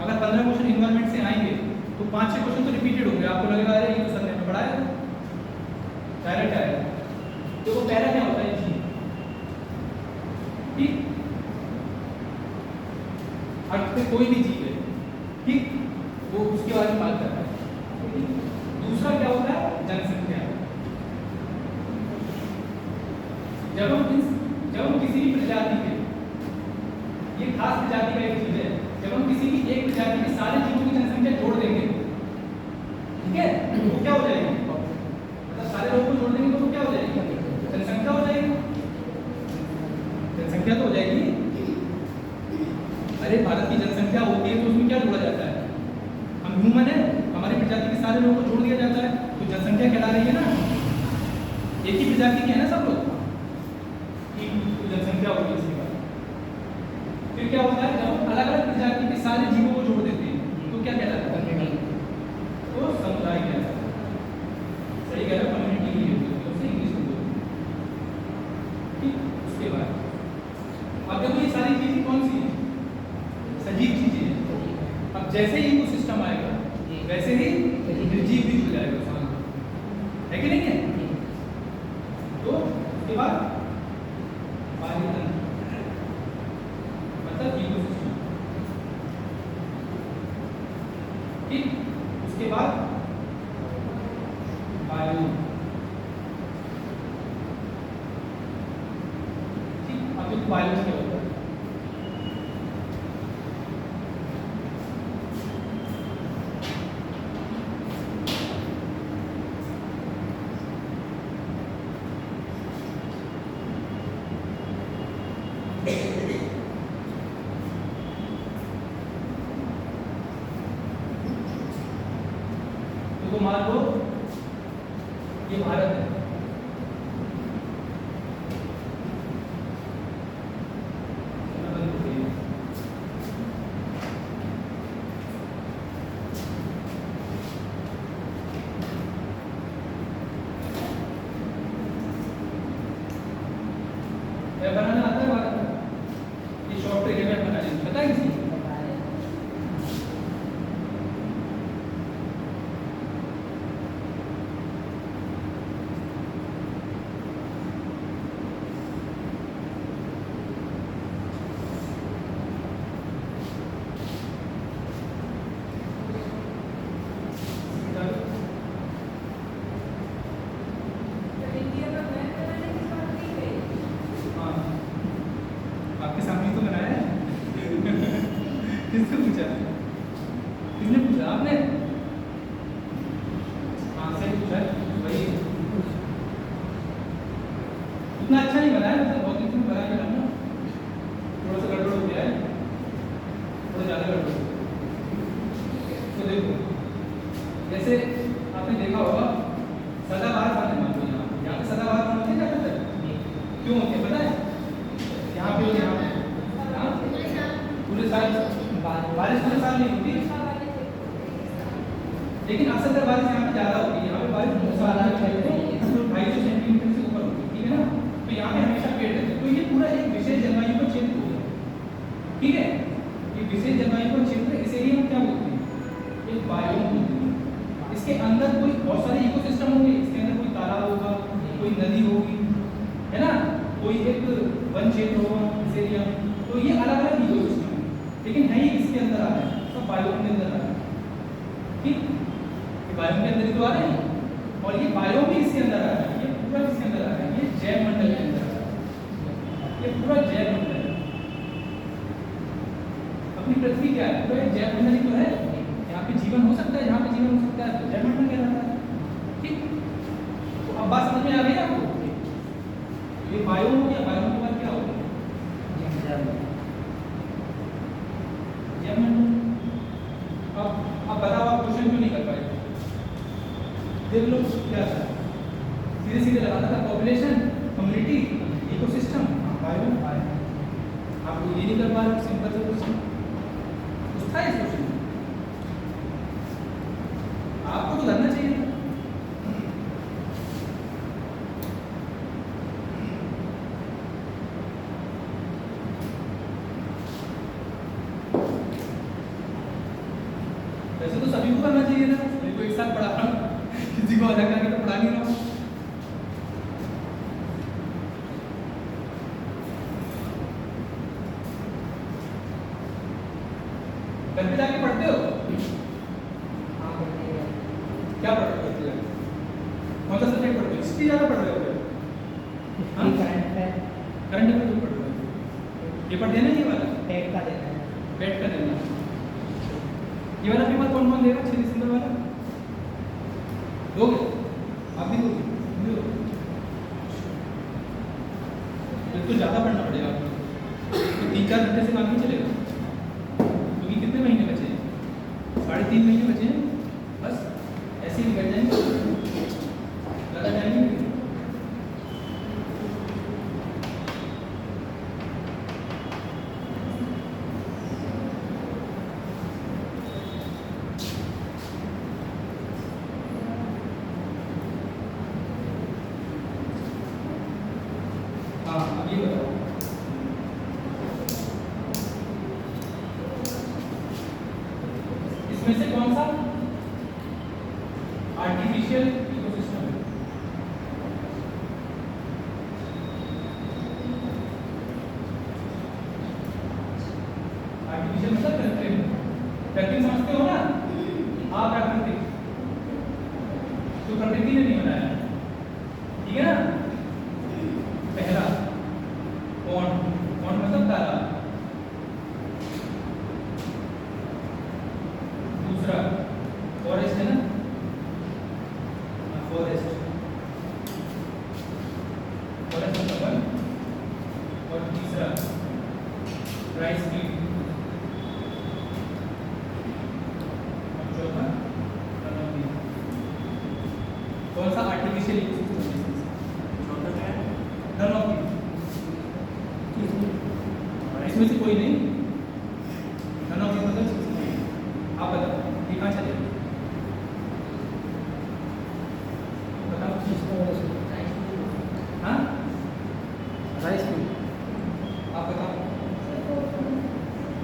अगर 15 क्वेश्चन इन्वायरमेंट से आएंगे तो 5-6 क्वेश्चन तो रिपीटेड होंगे, आपको लगेगा अरे ये तो सर ने पढ़ाया था, डायरेक्ट आया। तो वो पहला क्या होता है जी, ठीक? अर्थ पे कोई भी जीव है, ठीक, वो उसके बारे में बात कर रहा है। दूसरा क्या होता है? जनसंख्या। जब हम किसी भी प्रजाति के, ये खास प्रजाति का एक चीज है, जब हम किसी भी एक प्रजाति के सारे जीवों की जनसंख्या जोड़ देंगे, ठीक है, तो क्या हो जाएगी? मतलब सारे लोगों को जोड़ देंगे तो क्या हो जाएगी? जनसंख्या हो जाएगी। जनसंख्या तो हो जाएगी। अरे भारत की जनसंख्या होती है तो उसमें क्या जोड़ा जाता है? हम ह्यूमन है, हमारी प्रजाति के सारे लोगों को जोड़ दिया जाता है, तो जनसंख्या कहला रही है ना। एक ही प्रजाति के हैं ना सब लोग, तो जनसंख्या होगी इसके बाद। फिर क्या होता है? जब अलग अलग प्रजाति के सारे जीवों को जोड़ देते हैं तो क्या कहलाता है? तो समुदाय कहलाता है। सही कह रहे हो, कम्युनिटी ही होती है, उससे इंग्लिश में बोलते हैं। ठीक, उसके बाद अब देखो ये सारी चीजें कौन सी है? सजीव चीजें हैं। अब जैसे ही इकोसिस्टम आएगा वैसे ही निर्जीव भी जुड़ जाएगा उसमें, है कि नहीं है? तो उसके बाद पालितंत्र मतलब इकोसिस्टम, ठीक, उसके बाद बायो, ठीक। अब तो बायो क्या होता है? तो मान लो ये भारत है, बनाना आता है भारत में, ये शॉर्ट ट्रिक है, मैं बना लेंगे, पता है किसी को? हाँ, आपके सामने तो बनाया है। किसको पूछा? किसने पूछा? आपने? हाँ, सही पूछा है, वही उतना अच्छा नहीं बनाया, मतलब बहुत अच्छे से बनाया है ना, थोड़ा सा गड़बड़ हो गया है, थोड़ा ज़्यादा गड़बड़ हो गया। तो देखो, जैसे आपने देखा होगा सदाबहार खाने मान लो, यहाँ पे सदाबहार खाने होते हैं क्या? क्यों होते हैं पता है? यहाँ पे और यहाँ पे, हाँ? पूरे साल बारिश पूरे साल नहीं होती, लेकिन अक्सर बारिश यहाँ पे ज़्यादा होती है, यहाँ पे बारिश बहुत ज़्यादा 250 सेंटीमीटर से ऊपर होती है, ठीक है ना? तो यहाँ पे हमेशा पेड़ रहते हैं, तो ये पूरा एक विशेष जलवायु का क्षेत्र हो गया, ठीक है? ये विशेष जलवायु का क्षेत्र, इसे ही हम क्या बोलते हैं? एक बायोम बोलते हैं। इसके अंदर कोई बहुत सारे इकोसिस्टम होंगे, इसके अंदर कोई तालाब होगा, कोई नदी होगी, है ना, कोई एक वन क्षेत्र होगा इस एरिया में, तो ये अलग अलग इकोसिस्टम है, लेकिन है ही इसके अंदर आ रहा है, सब बायोम के अंदर आ रहा है, ठीक? ये बायोम के अंदर ही तो आ रहे हैं, और ये बायोम भी इसके अंदर आ रहा है, ये पूरा इसके अंदर आ रहा है, ये जैव मंडल के अंदर आ रहा है, ये पूरा जैव मंडल है। अपनी पृथ्वी क्या है? पूरा एक जैव मंडल ही तो है, यहाँ पे जीवन हो सकता है, यहाँ पे जीवन हो सकता है, तो जैव मंडल कहलाता है, ठीक? तो अब बात समझ में आ गई आपको? ये बायोम हो गया, बायोम के बाद क्या हो गया? जैव मंडल। अब बताओ आप क्वेश्चन क्यों नहीं कर पाए? देख लो क्या था, सीधे सीधे लगाना था, पॉपुलेशन, कम्युनिटी, इकोसिस्टम, बायोम, आपको ये नहीं कर पा रहे, सिंपल से क्वेश्चन कुछ था इस क्वेश्चन में, आपको तो करना चाहिए था। वैसे तो सभी को करना चाहिए था, सभी को एक साथ पढ़ा रहा हूँ, किसी को अलग करके तो पढ़ा नहीं रहा हूँ। घर पे जाके पढ़ते हो? क्या पढ़ते हो? घर पे जाके कौन सा सब्जेक्ट पढ़ते हो? हिस्ट्री ज़्यादा पढ़ रहे हो क्या? हाँ? करंट अफेयर पढ़ रहे हो? पेपर देना है ये वाला? पेट का देना है। पेट का देना है। ये वाला पेपर कौन कौन देगा? 6 दिसंबर वाला दोगे? आप भी दोगे? तो ज़्यादा पढ़ना पड़ेगा आपको, तो 3-4 घंटे से काम नहीं चलेगा, क्योंकि कितने महीने बचे हैं? 3.5 महीने बचे हैं, बस ऐसे ही निकल जाएंगे, ज़्यादा टाइम नहीं लगेगा। हाँ, अब ये बताओ, इसमें से कौन सा आर्टिफिशियल इकोसिस्टम है? आर्टिफिशियल मतलब कृत्रिम, कृत्रिम समझते हो ना? हाँ, प्राकृतिक, जो प्रकृति ने नहीं बनाया, ठीक है ना? पहला पॉन्ड, पॉन्ड मतलब तालाब, दूसरा फॉरेस्ट है ना, फॉरेस्ट, फॉरेस्ट मतलब वन, और तीसरा राइस फील्ड, और चौथा रनौती। कौन सा आर्टिफिशियल इकोसिस्टम है? चौथा क्या है? नन ऑफ दीज, इसमें से कोई नहीं, नन ऑफ दीज मतलब आप बताओ ये कहाँ चलेगा? बताओ। हाँ राइस मिल, आप बताओ।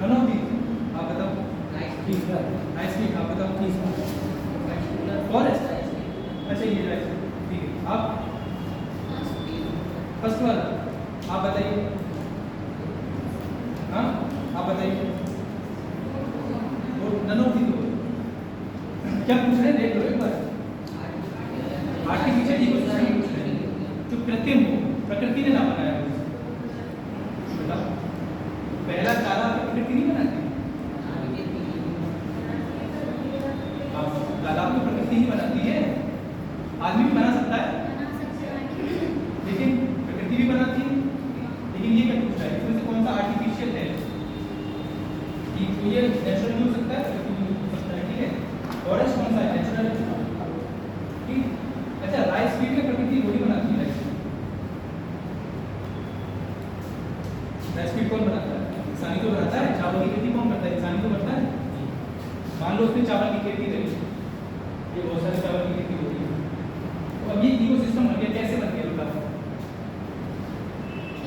नन ऑफ दीज आप बताओ। फीसर, आइसक्रीम आप बताओ। फॉरेस्ट, अच्छा ये राइस, ठीक है। आप फर्स्ट वाला आप बताइए। हाँ आप बताइए। और नन ऑफ दीज क्या पूछ रहे हैं देख लो एक बार। आर्टिफिशियल इकोसिस्टम पूछ रहे हैं जो कृत्रिम हो, प्रकृति ने ना बनाया हो। बताओ, पहला तारा तो प्रकृति नहीं बनाती, तालाब तो प्रकृति ही बनाती है। आदमी भी बना सकता है लेकिन प्रकृति भी बनाती है। लेकिन ये क्या पूछ रहा है, इसमें से कौन सा आर्टिफिशियल है? कि तो ये नेचुरल भी हो सकता है, प्रकृति भी हो सकता है, ठीक है। फॉरेस्ट कौन सा है? नेचुरल, ठीक। अच्छा राइस फील्ड में प्रकृति रोटी बनाती है, राइस फील्ड कौन बनाता है? इंसानी तो बनाता है। चावल की खेती कौन करता है? इंसानी तो करता है। मान लो उसने चावल की खेती करी, ये बहुत सारे चावल की खेती होती है, तो अब ये इकोसिस्टम बन गया। कैसे बन गया बताओ?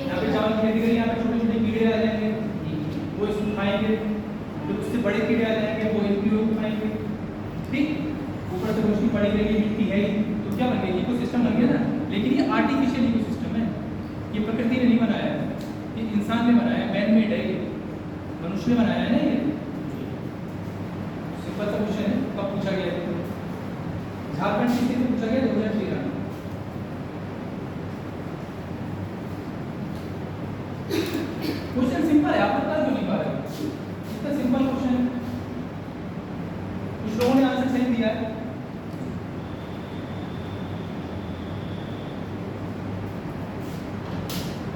यहाँ पे चावल की खेती करी, यहाँ पे छोटे छोटे कीड़े आ जाएंगे, वो इसको खाएंगे, फिर उससे बड़े कीड़े आ जाएंगे, वो इन कीड़ों को खाएंगे, ठीक। ऊपर से रोशनी पड़ी रहेगी, मिट्टी है ही, तो क्या बन गया? इकोसिस्टम बन गया ना। लेकिन ये आर्टिफिशियल इकोसिस्टम है, ये प्रकृति ने नहीं बनाया है, ये इंसान ने बनाया है, मैन मेड है, ये मनुष्य ने बनाया है ना। ये सिंपल सा क्वेश्चन है, कब पूछा गया है? झारखंड की स्थिति पूछा गया 2013 में। क्वेश्चन सिंपल है, आप बता क्यों नहीं पा रहे हो? इतना सिंपल क्वेश्चन है, कुछ लोगों ने आंसर सही दिया है।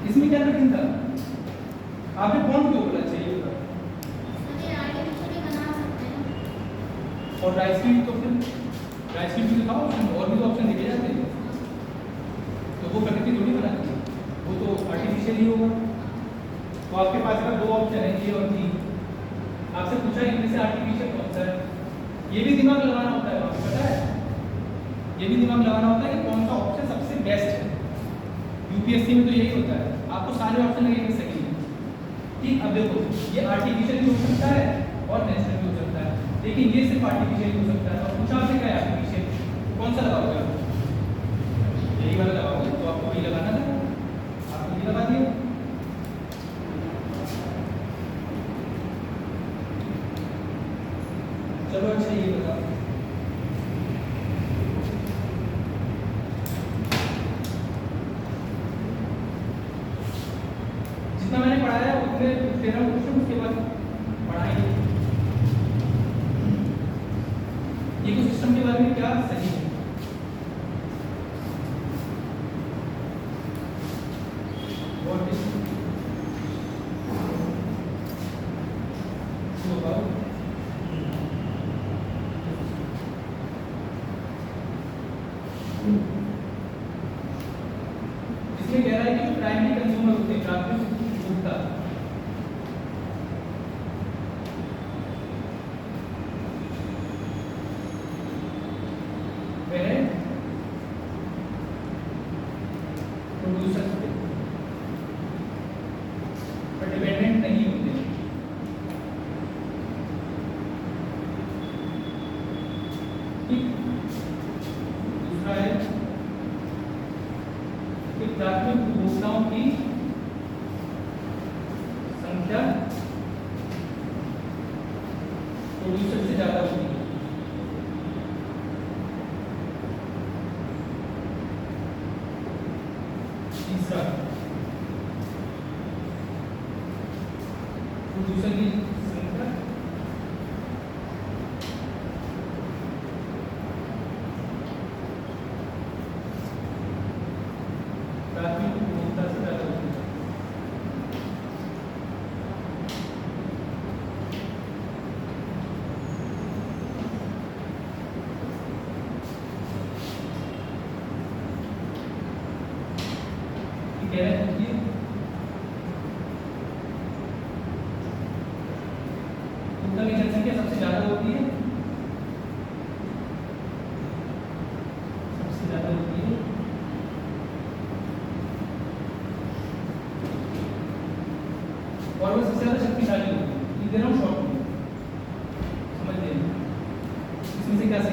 इसमें क्या कठिन था? आपने कौन क्यों बोला चाहिए होगा? और राइस फील्ड तो फिर राइस फील्ड भी दिखाओ, ऑप्शन और भी तो ऑप्शन दिखे जाते हैं, तो वो प्रकृति थोड़ी बनाती है, वो तो आर्टिफिशियल ही होगा। तो आपके पास अगर दो ऑप्शन है ए और बी, आपसे पूछा इनमें से आर्टिफिशियल कौन सा है, ये भी दिमाग लगाना होता है, आपको पता है? ये भी दिमाग लगाना होता है कि कौन सा ऑप्शन सबसे बेस्ट है। यूपीएससी में तो यही होता है, आपको सारे ऑप्शन लगेंगे सही है, ठीक। अब देखो ये आर्टिफिशियल भी हो सकता है और नेचुरल भी हो सकता है, लेकिन ये सिर्फ आर्टिफिशियल हो सकता है। और पूछा आपसे क्या है आर्टिफिशियल, कौन सा लगाओगे आप? यही वाला लगाओगे, तो आपको यही लगाना था, आपको ये लगा दिया। चलो अच्छा ये बताओ, जितना मैंने पढ़ाया है उतने 13 क्वेश्चन उसके बाद पढ़ाएंगे। इकोसिस्टम के बारे में क्या सही है? What is so about इसमें कह रहा है कि जो प्राइमरी कंज्यूमर होते हैं, प्राथमिक उपभोक्ता, वह प्रोड्यूसर पर डिपेंडेंट नहीं होते। ठीक। दूसरा है कि प्राथमिक उपभोक्ताओं की संख्या प्रोड्यूसर से ज्यादा होती है। तीसरा प्रोड्यूसर की संख्या प्राथमिक उपभोक्ता से ज्यादा होती है।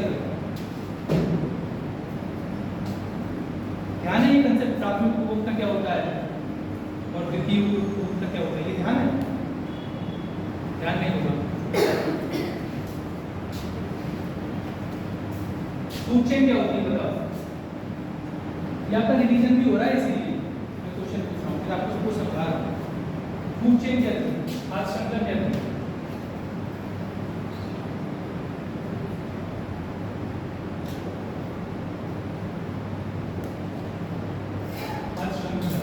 देखो ध्यान है, ये कंसेप्ट प्राथमिक उपभोक्ता क्या होता है और द्वितीय उपभोक्ता क्या होता है, ये ध्यान है? ध्यान नहीं होगा। फूड चेन क्या होती है बताओ? ये आपका रिवीजन भी हो रहा है, इसीलिए मैं क्वेश्चन पूछ रहा हूँ, फिर आपको सबको समझा रहा हूँ। फूड चेन क्या थी, खाद्य श्रृंखला क्या थी? खाद्य श्रृंखला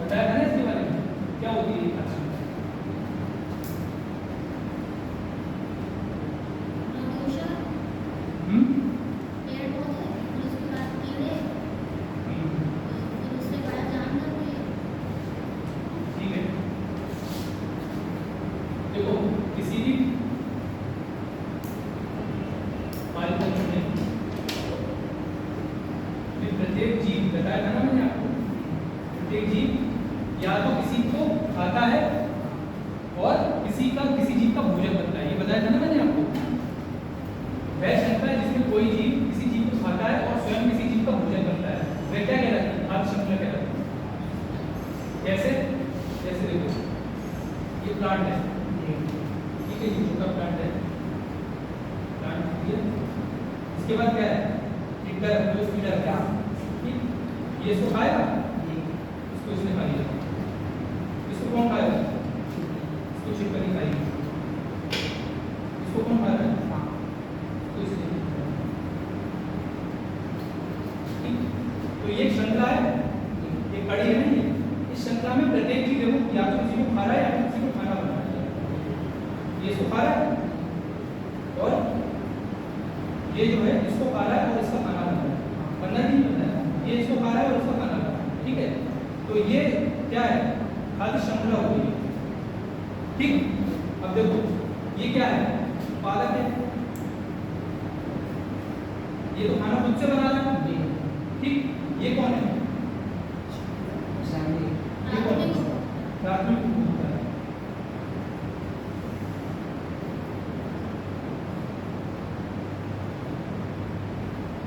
बताया था ना इसके बारे में, क्या होती है खाद्य श्रृंखला? प्रदूषण, पेड़ पौधे, फिर उसके बाद कीड़े, फिर उससे बड़ा जानवर भी है। ठीक है, देखो किसी भी पारितंत्र में प्रत्येक जीव, बताया था ना मैंने आपको, प्रत्येक जीव या तो किसी को खाता है और किसी जीव का भोजन बनता है, ये बताया था ना मैंने आपको। वह श्रृंखला है जिसमें कोई जीव किसी जीव को खाता है और स्वयं किसी जीव का भोजन बनता है, वह क्या कहलाती है? खाद्य श्रृंखला कहलाती है। कैसे? जैसे देखो ये प्लांट है, ठीक है, ये छोटा प्लांट है, प्लांट है। इसके बाद क्या है? टिक्कर, जो फीडर क्या, ठीक, ये इसको खाएगा, इसको इसने खा लिया, इसको कौन खाएगा? इसको छिपकली खाएगी, इसको कौन खा रहा है? इसको इसने, ठीक। तो ये श्रृंखला है, ये कड़ी है ना, ये इस श्रृंखला में प्रत्येक चीज देखो या तो किसी को खा रहा है या तो किसी को खाना बना रहा है। ये इसको खा रहा है और ये जो है इसको खा रहा है और इसका खाना बना रहा है, बनना नहीं बनना है, ये इसको खा रहा है और इसका खाना बना रहा है, ठीक है। तो ये क्या है? खाद्य श्रृंखला होती है, ठीक। अब देखो ये क्या है? पालक है, ये तो खाना खुद से बना रहा है, ठीक। ये कौन है? ये कौन है? प्राथमिक उपभोक्ता है।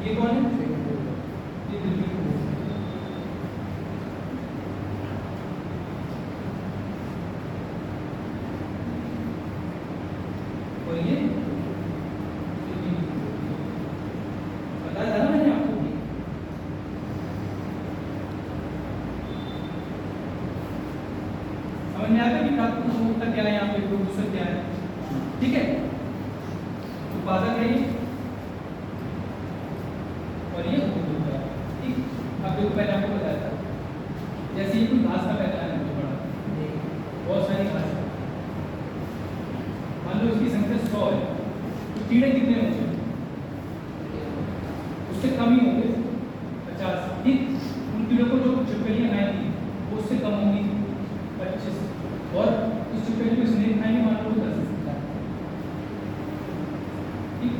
ये कौन है? ये द्वितीय उपभोक्ता है। और ये तृतीय उपभोक्ता। बताया था ना मैंने आपको। समझ में आया कि प्राथमिक उपभोक्ता क्या है, यहाँ पे प्रोड्यूसर क्या है, ठीक है। उत्पादक है ये और ये उपभोक्ता है, ठीक। अब देखो पहले आपको बताया था, जैसे ये कोई घास का पैदावार है तो बड़ा, बहुत सारी घास है, मान लो इसकी संख्या 100 है, तो कीड़े कितने होंगे? उससे कम ही होंगे, 50, ठीक। उन कीड़ों को जो छिपकलियां खाएंगी वो उससे कम होंगी, 25, और उस छिपकली को स्नेक खाएंगे मान लो 10, ठीक।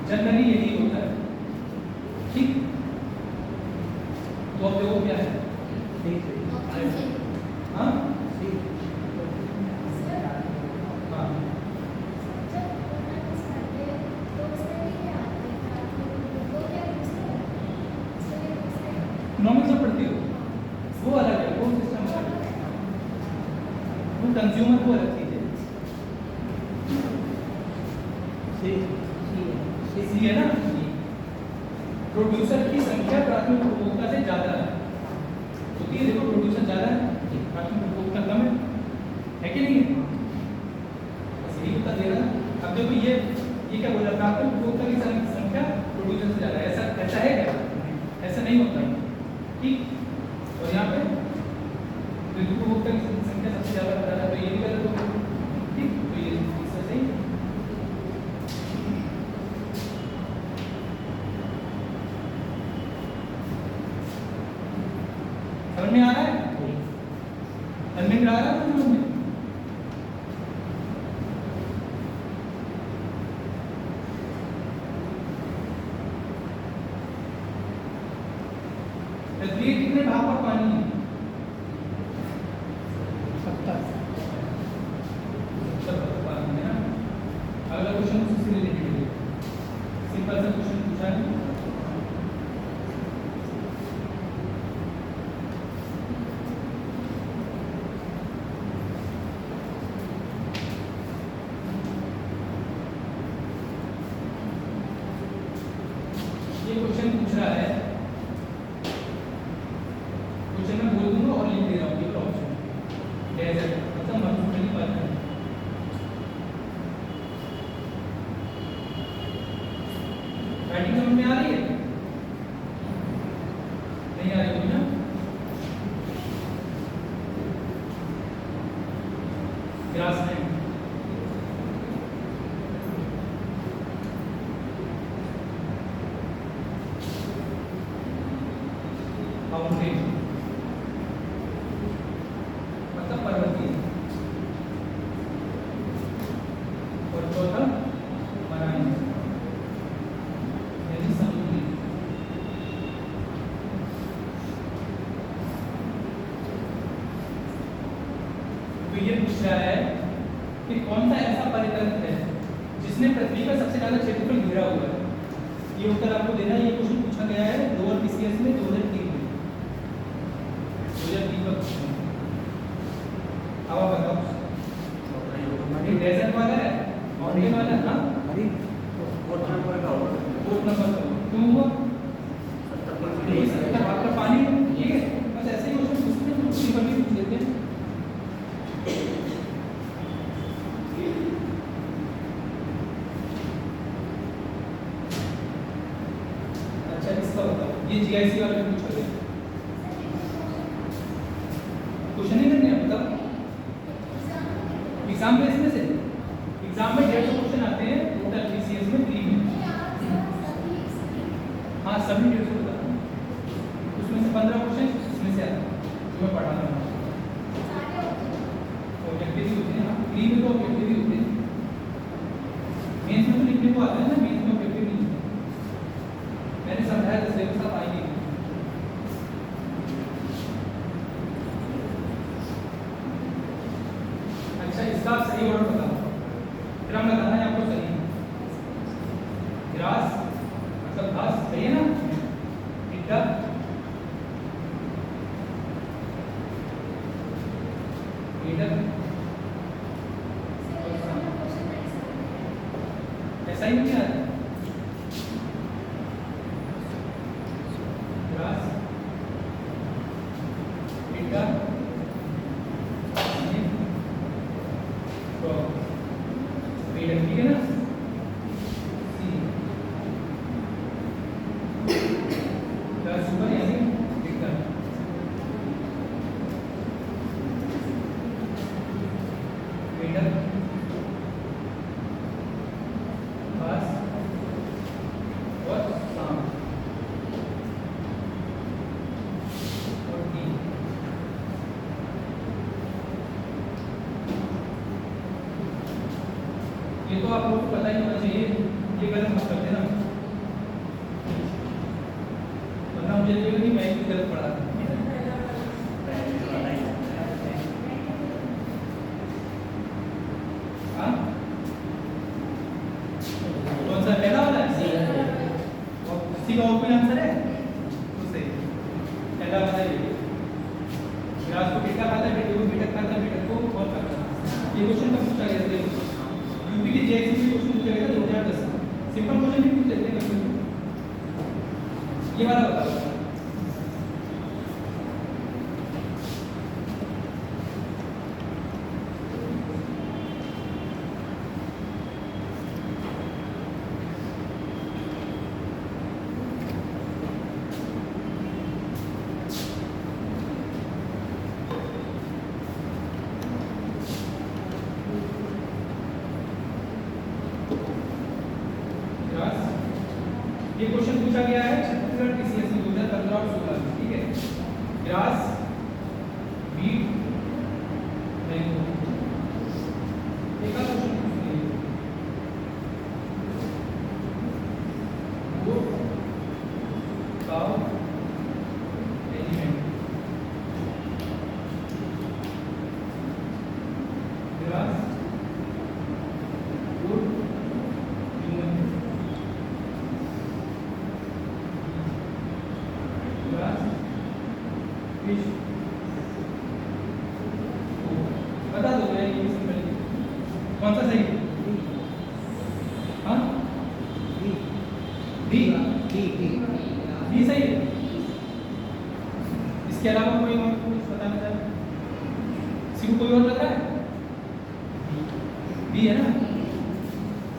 जनरली यही होता है, ठीक। तो अब देखो क्या है, ऑप्शन सी। हाँ हाँ, इकोनॉमिक्स में पढ़ती हो, वो अलग है, वो सिस्टम अलग है, वो कंज्यूमर को अलग चीज है। सी है ना, प्रोड्यूसर की संख्या प्राथमिक उपभोक्ता से ज्यादा है, तो ये देखो प्रोड्यूसर ज्यादा है, प्राथमिक उपभोक्ता कम है कि नहीं है? बस यही उत्तर दे रहा है। अब देखो ये क्या बोला, प्राथमिक उपभोक्ता की संख्या प्रोड्यूसर से ज्यादा है, ऐसा है क्या? ऐसा नहीं होता, ठीक। और यहाँ पे द्वितीय उपभोक्ता की संख्या सबसे ज्यादा बता रहा है, तो ये भी गलत होगा, ठीक। तो ये इससे सही है। समझ में आ रहा है? समझ में आ रहा है तुम लोग में? पृथ्वी के कितने भाग पर पानी है? 70 पानी है ना। अगला क्वेश्चन सिंपल सा क्वेश्चन पूछा है। ये क्वेश्चन पूछ रहा है, क्वेश्चन मैं बोल दूंगा और लिख दे रहा हूँ ये ऑप्शन डेजर्ट मतलब मरुभूमि पर है। राइटिंग समझ में आ रही है? नहीं आ रही ना? ग्रासलैंड माउंटेन मतलब पर्वतीय, और चौथा मराइन यानी समुद्री। तो ये पूछ रहा है कि कौन सा ऐसा परितंत्र है जिसने पृथ्वी का सबसे ज्यादा क्षेत्रफल घेरा हुआ है। ये उत्तर आपको देना है। ये क्वेश्चन पूछा गया है लोअर पीसीएस में 2003 में, 2003 का क्वेश्चन। अब आप बताओ, ये डेजर्ट वाला है, माउंटेन वाला है? हाँ, फोर्थ नंबर का होगा। फोर्थ नंबर का क्यों हुआ? आपका पानी ठीक है, बस ऐसे ही क्वेश्चन पूछते हैं, सिंपल भी पूछ लेते हैं। अच्छा इसका बताओ, ये जीआईसी वाला भी पूछा गया क्वेश्चन ही करने हैं मतलब एग्जाम बेस में से। एग्जाम में 150 क्वेश्चन आते हैं टोटल पीसीएस में 3 में। हाँ सभी 150 बता रहा हूँ, उसमें से 15 क्वेश्चन इसमें से आते हैं जो मैं पढ़ा रहा हूँ। ऑब्जेक्टिव होते हैं, हाँ 3 में तो ऑब्जेक्टिव ही होते हैं। मेंस में तो लिखने को आता है ना, मेंस में ऑब्जेक्टिव नहीं होते। मैंने समझाया था सिलेबस आप आएंगे। अच्छा इसका सही ऑर्डर बताओ, क्रम बताना है आपको सही। ग्रास मतलब घास, सही है ना? टिड्डा, लीडर, ऐसा ही नहीं आता। ग्रास, टिड्डा, लीडर, ठीक है ना? सुपर यानी टिड्डा, लीडर, घास और सांप और टी। ये तो आप लोगों को पता ही होना चाहिए, ये गलत मत कर देना, वरना मुझे लगेगा कि मैं भी गलत पढ़ा था। हाँ कौन सा पहला वाला है? और किसी का और कोई आंसर है तो सही, पहला वाला है। ग्रास को टिड्डा खाता है, टिड्डे को मेढक खाता है, मेढक को कौन खाता है? ये क्वेश्चन कब पूछा गया था? यूपी के जेएससी में क्वेश्चन पूछा गया था 2010 में। सिंपल क्वेश्चन भी पूछ लेते हैं। ये वाला बताओ, ये क्वेश्चन पूछा गया है छत्तीसगढ़ पीसीएस में 2015 और 16 में, ठीक है। ग्रास, वीट, मैंगो, एक और क्वेश्चन पूछ लिया। गोट, काऊ, एलिफेंट, ग्रास, गोट, ह्यूमन, फिश बता दो मैं ये सिंपल कौन सा सही है? हाँ डी डी सही है। इसके अलावा कोई और कुछ बताना चाहे? किसी को कोई और लग रहा है? बी है ना?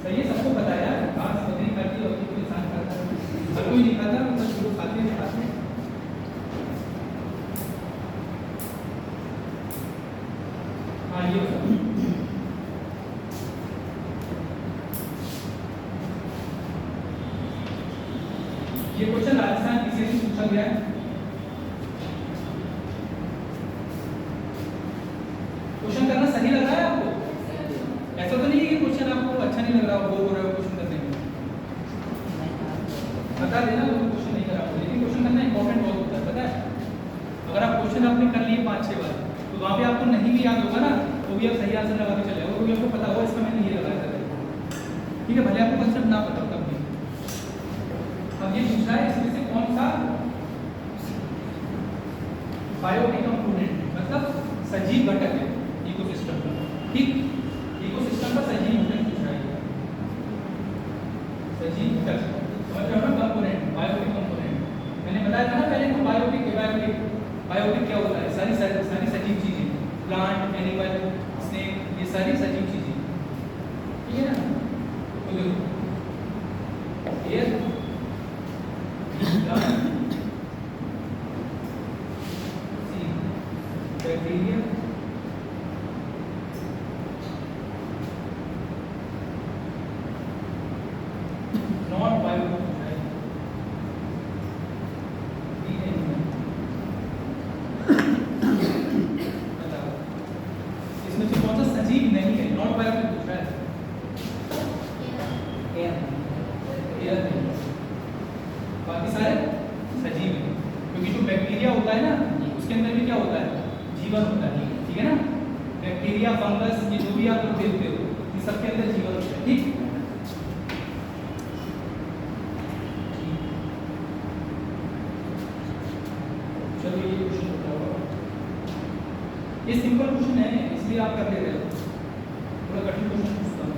सही है, सबको पता है यार। घास बकरी खाती है और कोई इंसान खाता है, हर कोई नहीं खाता, मतलब लोग खाते हैं खाते हैं। हाँ ये क्वेश्चन राजस्थान पीसीएस से पूछा गया है। क्वेश्चन करना सही लग रहा है आपको? ऐसा तो नहीं है कि क्वेश्चन आपको अच्छा नहीं लग रहा हो, बोर हो रहे हो क्वेश्चन करने में? बता देना तो क्वेश्चन नहीं करा, लेकिन क्वेश्चन करना इंपॉर्टेंट बहुत होता है, पता है? अगर आप क्वेश्चन आपने कर लिए 5-6 बार तो वहाँ पे आपको नहीं भी याद होगा ना तो भी आप सही आंसर लगा के चले जाओगे, क्योंकि आपको पता होगा इसका मैंने ये लगाया था। ठीक है, भले आपको कंसेप्ट ना पता हो तब भी। अब ये पूछ रहा है इसमें से कौन सा बायोटिक कंपोनेंट मतलब सजीव घटक है इकोसिस्टम का। ठीक, इकोसिस्टम का सजीव घटक पूछ रहा है, सजीव घटक मतलब कंपोनेंट, बायोटिक कंपोनेंट। मैंने बताया था ना पहले को बायोटिक बायोटिक क्या होता है? सारी सजीव चीजें, प्लांट, एनिमल, स्नेक, ये सारी सजीव चीजें, ठीक है ना? तो देखो एयर, बैक्टीरिया, नॉट बायोटिक बाकी सारे सजीव हैं, क्योंकि जो बैक्टीरिया होता है ना उसके अंदर भी क्या होता है? जीवन होता है, ठीक है ना? बैक्टीरिया, फंगस, ये जो भी आप लोग देखते हो ये सबके अंदर जीवन होता है। ठीक, चलो ये क्वेश्चन बताओ। ये सिंपल क्वेश्चन है इसलिए आप कर ले रहे हो, थोड़ा कठिन क्वेश्चन पूछता हूँ।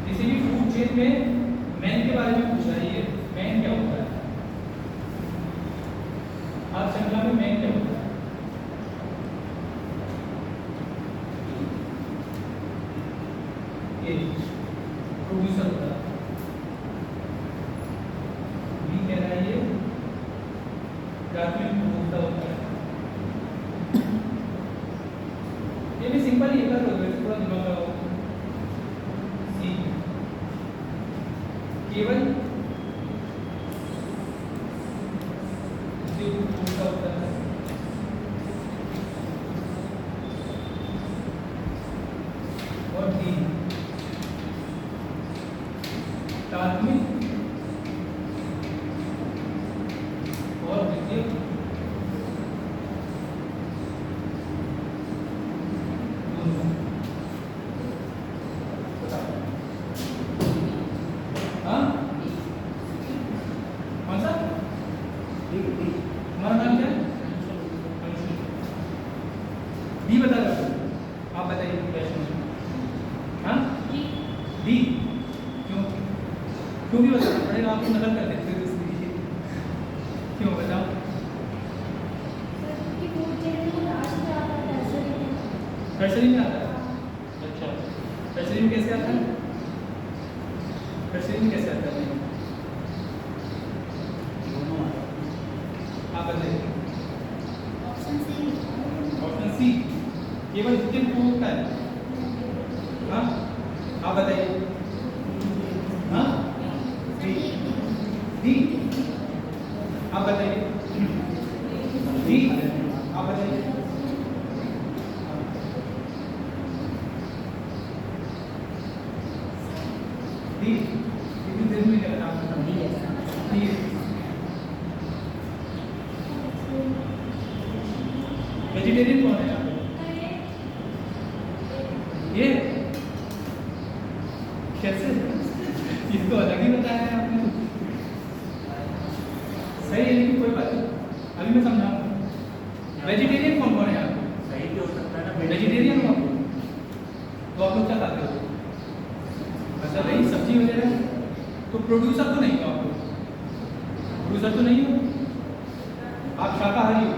किसी भी फूड चेन में मैन के बारे में पूछा है, ये मैन क्या होता है? आप श्रृंखला में मैन क्या होता है? ये प्रोड्यूसर होता है। बी कह रहा है ये प्राथमिक उपभोक्ता होता है। ये भी सिंपल ही कर लो, वैसे थोड़ा दिमाग लगाओ। सी केवल उपभोक्ता होता है। और डी प्राथमिक और द्वितीयक दोनों। हाँ कौन सा? हमारा नाम क्या है? डी बता दो, आप बताइए। हाँ डी, क्यों भी बताना पड़ेगा, आपको नकल कर देते हैं इसलिए। क्यों बताओ? नर्सरी में आता है। अच्छा, नर्सरी में कैसे आता है? नर्सरी में कैसे आता है? आप बताइए। ऑप्शन सी केवल द्वितीयक उपभोक्ता है। हाँ आप बताइए। हाँ डी, डी आप बताइए। डी आप बताइए। डी कितनी देर में क्या नाम बताओ? डी वेजिटेरियन कौन है यहाँ पे? ये कैसे? ये तो अलग ही बताया है आपने। सही है लेकिन कोई बात नहीं, अभी मैं समझाऊंगा। वेजिटेरियन कौन कौन है यहाँ पे? सही भी हो सकता है ना, वेजिटेरियन हो आप लोग? तो आप लोग क्या खाते हो? अच्छा भाई सब्जी वगैरह। तो प्रोड्यूसर तो नहीं हो आप लोग? प्रोड्यूसर तो नहीं हो, आप शाकाहारी हो,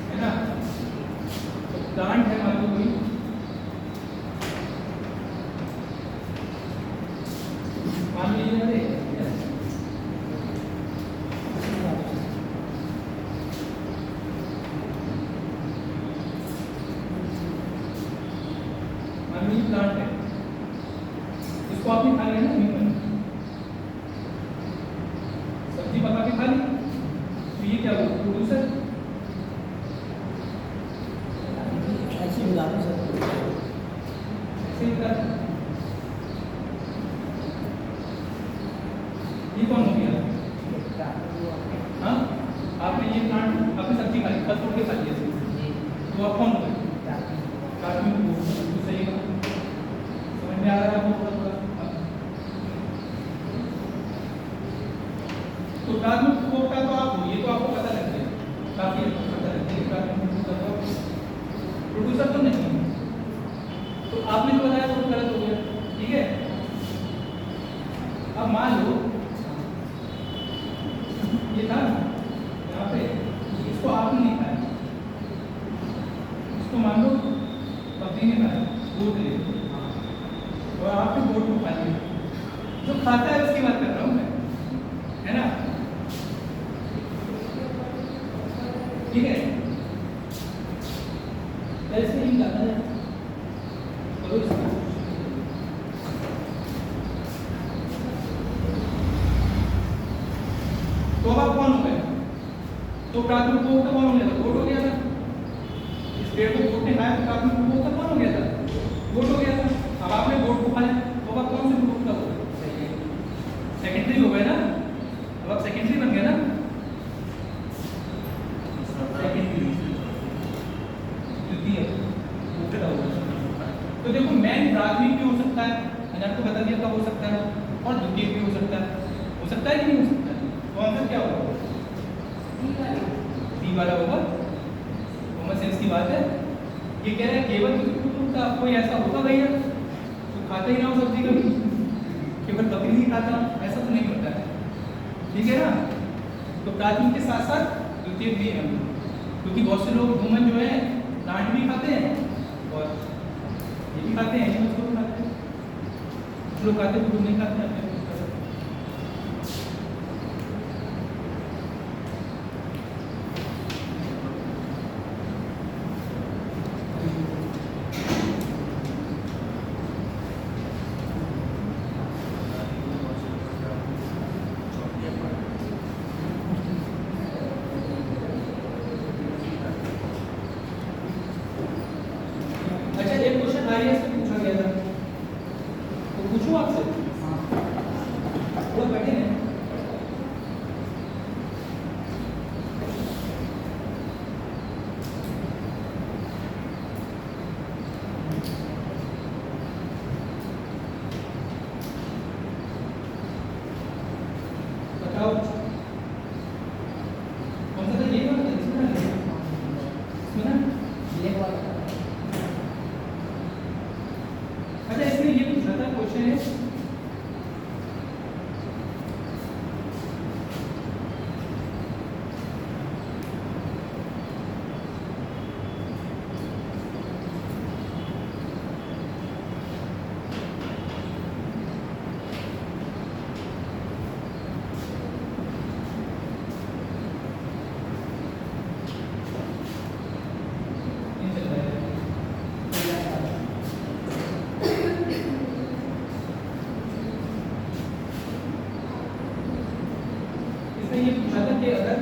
है ना? तो प्लांट है मान लो कोई, मान लीजिए अरे मान लीजिए प्लांट है, इसको आपने खा लिया ना, ह्यूमन सब्जी पका के खा ली, तो ये क्या हुआ? प्रोड्यूसर। ऐसे ही मिला दो सर। ऐसे ही कर, ये कौन हो गया? हाँ, आपने ये प्लांट, आपने सब्जी खा ली, फल तोड़ के खा लिया, तो आप कौन हो गए? कार्टून को तो सही है, समझ में आ रहा है आपको थोड़ा थोड़ा? तो कार्टून उपभोक्ता तो आप हो, ये तो आपको पता लग गया, काफी हद तक पता लग गया कार्टून उपभोक्ता तो, प्रोड्यूसर तो नहीं है। तो आपने जो बताया वो गलत हो गया, ठीक है? अब मान लो ये था यहाँ पे, इसको आपने नहीं खाया, इसको मान लो बकरी ने खाया, गोट ले, और आपने गोट को खा लिया। जो खाता है उसकी बात कर रहा हूँ मैं, है ना? ठीक है, ऐसे ही लाना है, करो इसको। तो अब आप कौन हो गए? तो प्राथमिक उपभोक्ता कौन हो गया था? गोट हो गया था। इस पेड़ को गोट ने खाया तो प्राथमिक उपभोक्ता कौन हो गया था? गोट हो गया था। अब आपने गोट को खाया तो अब आप कौन से उपभोक्ता हो गए? सेकेंडरी हो गए ना, अब आप सेकेंडरी बन गए ना, द्वितीय उपभोक्ता हो गए। तो देखो मैन प्राथमिक भी हो सकता है, मैंने आपको बता दिया कब हो सकता है, और द्वितीय भी हो सकता है कि नहीं हो सकता है? तो आंसर क्या होगा? डी वाला होगा। कॉमन सेंस की बात है। ये कह रहा है केवल उपभोक्ता, कोई ऐसा होगा भैया तो खाता ही ना हो सब्जी कभी, केवल बकरी ही खाता, ऐसा तो नहीं होता है, ठीक है ना? तो प्राथमिक के साथ साथ द्वितीय भी है, क्योंकि बहुत से लोग ह्यूमन जो है प्लांट भी खाते हैं और ये भी खाते हैं, एनिमल्स को भी खाते हैं, कुछ लोग खाते हैं कुछ लोग नहीं खाते हैं। अच्छा एक क्वेश्चन आईएएस में पूछा गया था, तो पूछूं आपसे? वो बैठे हैं। बताओ कौन सा था? ये वाला था, इसमें ना, इसमें ना ब्लैक वाला। अच्छा इसमें ये पूछा था, क्वेश्चन है ये चल रहा है। इसमें ये पूछा था कि अगर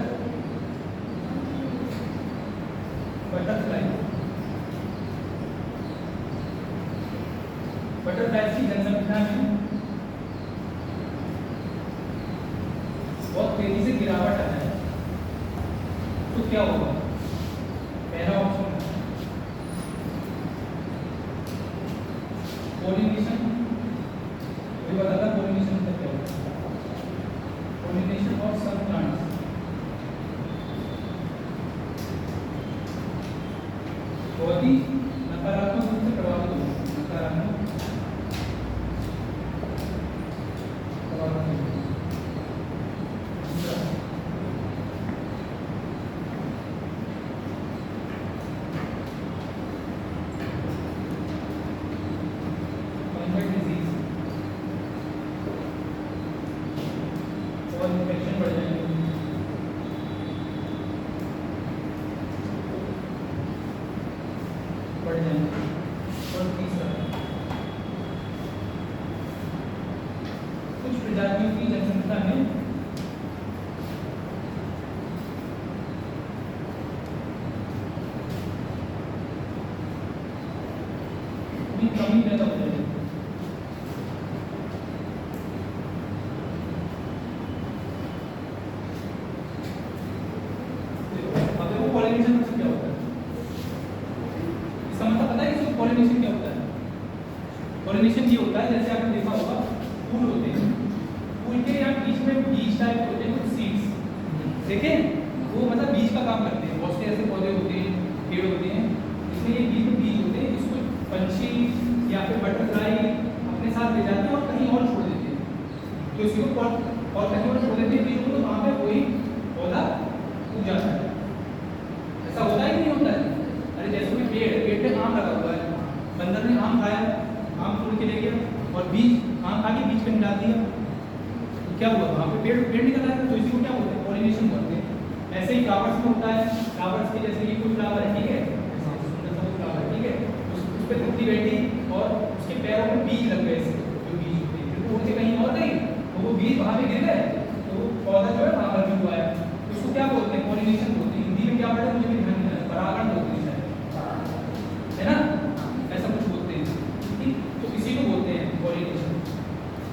बटरफ्लाई की जनसंख्या में बहुत तेजी से गिरावट आ जाए तो क्या होगा? ये बताता पॉलिनेशन का क्या होता है। पॉलिनेशन ऑफ सम प्लांट्स, बहुत ही नकारात्मक रूप से प्रभावित होगा, नकारात्मक प्रभावित होगा। फंगल डिजीज और इन्फेक्शन बढ़ जाएंगे, बढ़ जाएंगे। और तीसरा, कुछ प्रजातियों की जनसंख्या में भी कमी पैदा हो जाएगी। अब देखो पॉलिनेशन से क्या होता है, इसका मतलब पता है कि पॉलिनेशन क्या होता है। पॉलिनेशन ये होता है, जैसे आपने देखा होगा फूल होते हैं, फूल के यहाँ बीच में बीज टाइप होते हैं, कुछ सीड्स देखे, वो मतलब बीज का काम करते हैं। बहुत से ऐसे पौधे होते हैं, पेड़ होते हैं, इसमें ये बीज में बीज होते हैं, जिसको पंछी या फिर बटरफ्लाई अपने साथ ले जाते हैं और कहीं और छोड़ देते हैं। तो इसी को और कहीं और छोड़ देते हैं बीज को, तो वहाँ पे कोई पौधा उग जाता है। ऐसा होता है कि नहीं होता है? अरे जैसे कोई पेड़ पे आम लगा हुआ है, बंदर ने आम खाया, आम तोड़ के ले गया और बीज आम खा के बीज पे डाल दिया, तो क्या हुआ, वहाँ पे पेड़ निकल आया। तो इसी को क्या बोलते हैं, पॉलिनेशन बोलते हैं। ऐसे ही फ्लावर्स में होता है, फ्लावर्स के जैसे ये कोई फ्लावर है, ठीक है, सुंदर सा फ्लावर, ठीक है, उस पे तितली बैठी और उसके पैरों में बीज लग गए, जो बीज होते हैं, क्योंकि उड़ते कहीं और नहीं, तो वो बीज वहाँ पे गिर गए, तो वो पौधा जो है वहाँ पर भी हुआ है। उसको क्या बोलते हैं, पॉलिनेशन बोलते हैं। हिंदी में क्या पढ़ा मुझे भी ध्यान नहीं है, परागण बोलते हैं शायद, है ना, ऐसा कुछ बोलते हैं, ठीक। तो इसी को बोलते हैं पॉलिनेशन।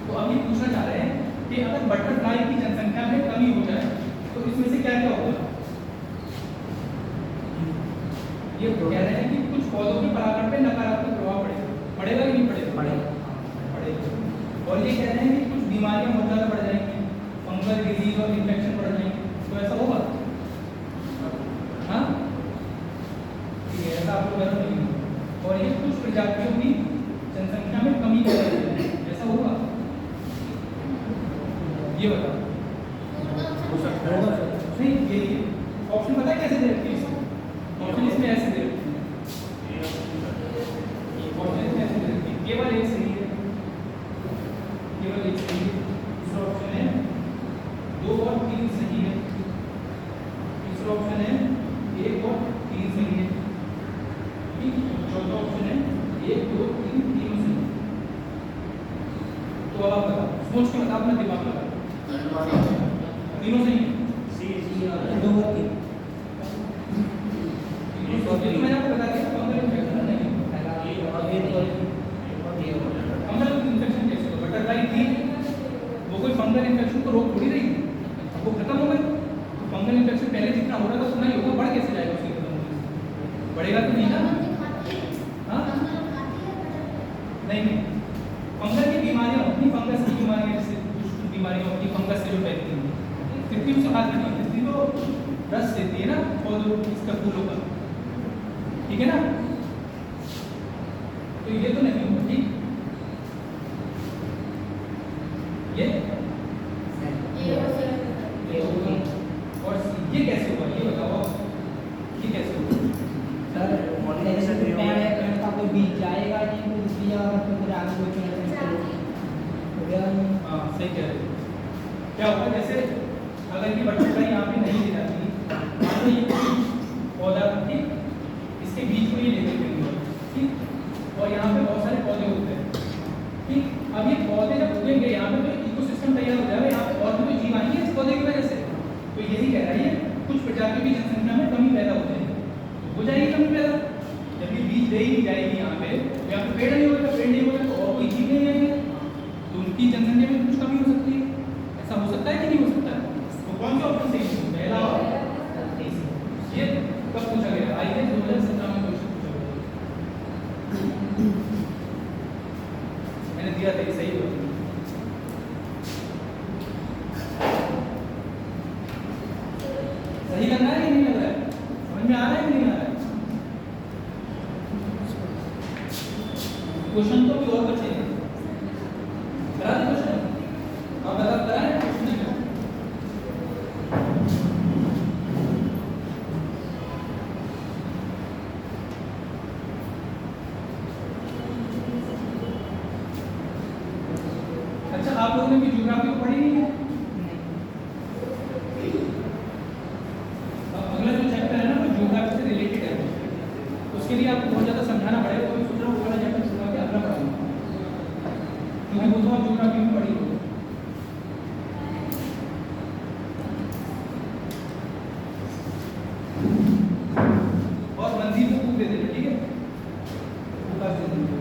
तो अब ये पूछना चाह रहे हैं कि अगर बटरफ्लाई की जनसंख्या में कमी हो जाए तो इसमें से क्या क्या होगा। ये कह रहे हैं कि कुछ पौधों के परागण पे नकारात्मक प्रभाव पड़ेगा कि नहीं पड़ेगा, पड़ेगा। और ये कह रहे हैं कि कुछ बीमारियां बहुत ज़्यादा बढ़ जाएंगी, फंगल डिजीज और इन्फेक्शन बढ़ जाएंगे, तो ऐसा होगा, हाँ, ठीक है, ऐसा आपको गलत नहीं होगा। और ये कुछ प्रजातियों की जनसंख्या में कमी पैदा हो जाएगी, ऐसा होगा, ये बताओ। नहीं, ये ऑप्शन पता है कैसे दे रखी है, ऑप्शन इसमें ऐसे दे रखी है, ऑप्शन इसमें ऐसे दे रखी है, केवल एक सही है, केवल एक सही है। दूसरा ऑप्शन है 2 और 3 सही है, तीसरा ऑप्शन है 1 और 3 सही है, ठीक। चौथा ऑप्शन है 1 2 3 तीनों सही है। तो अब आप बताओ, सोच के बताओ, अपना दिमाग लगाओ, तीनों सही है, दो और तीन। मैंने आपको बता दिया फंगल इन्फेक्शन नहीं, फंगल इन्फेक्शन कैसे होगा, बटरफ्लाई थी वो कोई फंगल इन्फेक्शन को रोक थोड़ी रही, वो खत्म हो गई। तो फंगल इन्फेक्शन पहले जितना हो रहा था उतना ही होगा, बढ़ कैसे जाएगा, उसकी खत्म होने से बढ़ेगा तो नहीं ना, हाँ नहीं, फंगल की बीमारियां होती, फंगस की बीमारियां, जैसे कुछ बीमारियां होती, फंगस से जो फैलती हैं, तितली उसे खाती नहीं, तितली तो रस देती है ना पौधों इसका फूलों का, ठीक है ना, तो ये तो नहीं होगा, ठीक। ये होगा, और ये कैसे होगा, ये बताओ, ये कैसे होगा। सर पॉलिनेशन में पेड़ का कोई बीज जाएगा नहीं, कोई दूसरी जगह पर, तो फिर आगे कोई हो गया नहीं। हाँ सही कह रहे हो। क्या होगा, जैसे अगर ये बटरफ्लाई यहाँ पे नहीं ले जाती, मान लो ये पौधा, ठीक, इसके बीज को ये ले लेते हैं, ठीक, और यहाँ पे बहुत सारे पौधे होते हैं, ठीक। अब ये पौधे जब उगेंगे यहाँ पे तो इकोसिस्टम तैयार हो जाएगा, यहाँ पे और भी कोई जीव आएंगे इस पौधे की वजह से, तो यही कह रहा है कुछ प्रजातियों की जनसंख्या में कमी पैदा हो जाएगी, तो हो जाएगी कमी पैदा। जब ये बीज दे ही नहीं जाएगी यहाँ पे, तो यहाँ पे पेड़ नहीं होगा, पेड़ नहीं होगा तो और कोई जीव नहीं आएंगे, तो उनकी जनसंख्या में कुछ कमी हो सकती है। ऐसा हो सकता है कि नहीं हो सकता है? तो कौन सा ऑप्शन सही है, पहला और ये कब पूछा गया, आई थिंक 2017 में क्वेश्चन पूछा गया। आप लोगों ने भी ज्योग्राफी को पढ़ी नहीं है? अब अगला जो चैप्टर है ना वो ज्योग्राफी से रिलेटेड है, उसके लिए आपको बहुत ज़्यादा समझाना पड़ेगा। तो मैं सोच रहा हूँ वो वाला चैप्टर छुड़ा के अगला पढ़ाऊंगा, क्योंकि वो तो आप ज्योग्राफी में पढ़ी हो। और मंजीर को बुक दे देना, ठीक है? बुक दे देना।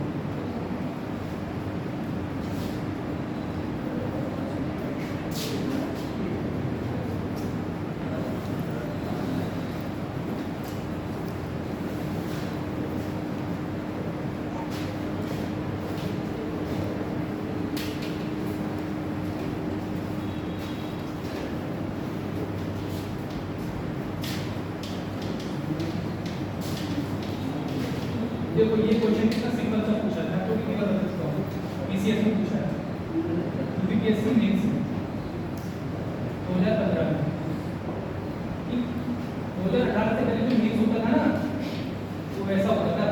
देखो ये क्वेश्चन कितना सिंपल सा पूछा था, तो कितनी बार बता चुका हूँ, पीसीएस में पूछा है, यूपीएससी मेंस में 2015 में। ठीक, 2018 से पहले जो मेंस होता था ना वो ऐसा होता था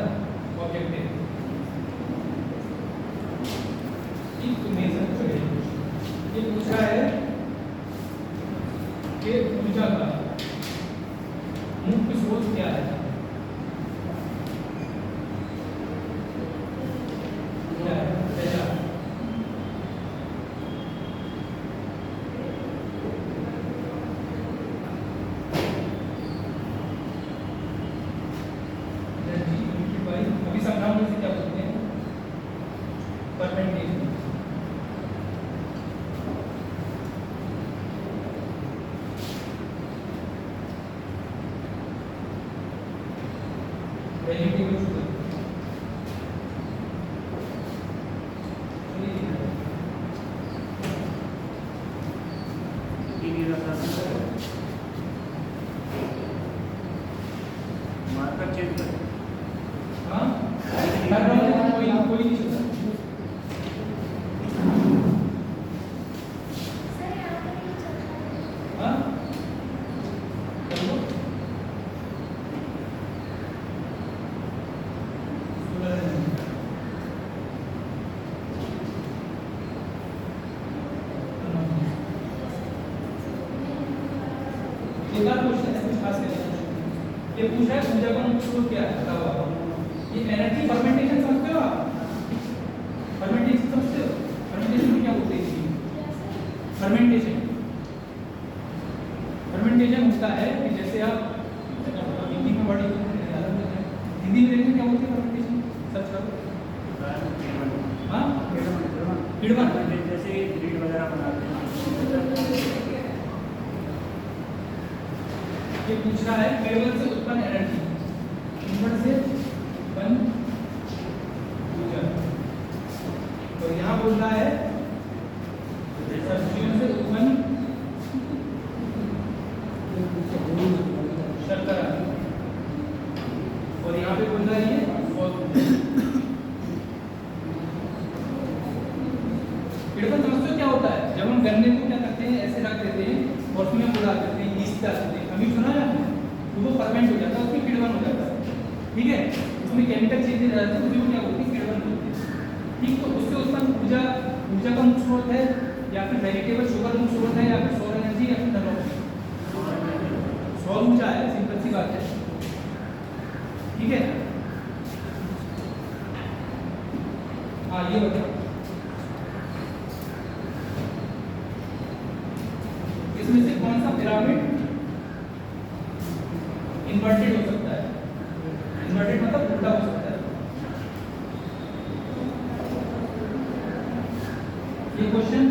ऑब्जेक्टिव। ठीक, तो मेंस में पूछा गया, ये पूछा है कि ऊर्जा का मुख्य स्रोत क्या है। मार्कर चेंज कर। हाँ, कोई नहीं चलता। सर यहाँ पर ये चलता है। हाँ, चलो। एक बार क्वेश्चन है, कुछ खास नहीं है। ये पूछा है ऊर्जा का मुख्य स्रोत क्या है, बताओ आप। ये एनर्जी फर्मेंटेशन समझते हो आप? फर्मेंटेशन समझते हो? फर्मेंटेशन में क्या होता है? फर्मेंटेशन होता है कि जैसे आप हिंदी में बड़ी हिंदी में देखते क्या होती है फर्मेंटेशन? सर्च करो। हाँ, किड़वन जैसे ब्रीड वगैरह बनाते हैं। ये पूछ रहा है केवल से उत्पन्न एनर्जी, किड़वन से उत्पन्न ऊर्जा। तो यहाँ बोल रहा है सब्जियों से उत्पन्न शर्करा, और यहाँ पे बोल रहा है ये किड़वन। समझते हो क्या होता है? जब हम गन्ने को क्या करते हैं, ऐसे रख देते हैं और उसमें बुला देते हैं, यीस्ट डाल देते हैं, अभी सुना है आपने? तो वो फर्मेंट हो जाता है, उसमें किड़वन हो जाता है। ठीक है, उसमें केमिकल चेंजेस आ जाते हैं, उसमें क्या होती है, किड़वन होती है। ठीक, तो उससे उत्पन्न ऊर्जा का मुख्य स्रोत है, या फिर वेजिटेबल शुगर मुख्य स्रोत है, या फिर सौर एनर्जी, या फिर थर्मल। सौर ऊर्जा है, सिंपल सी बात है। ठीक है, हाँ ये बताओ इसमें से कौन सा पिरामिड इन्वर्टेड हो सकता है? इन्वर्टेड मतलब उल्टा हो सकता है। ये क्वेश्चन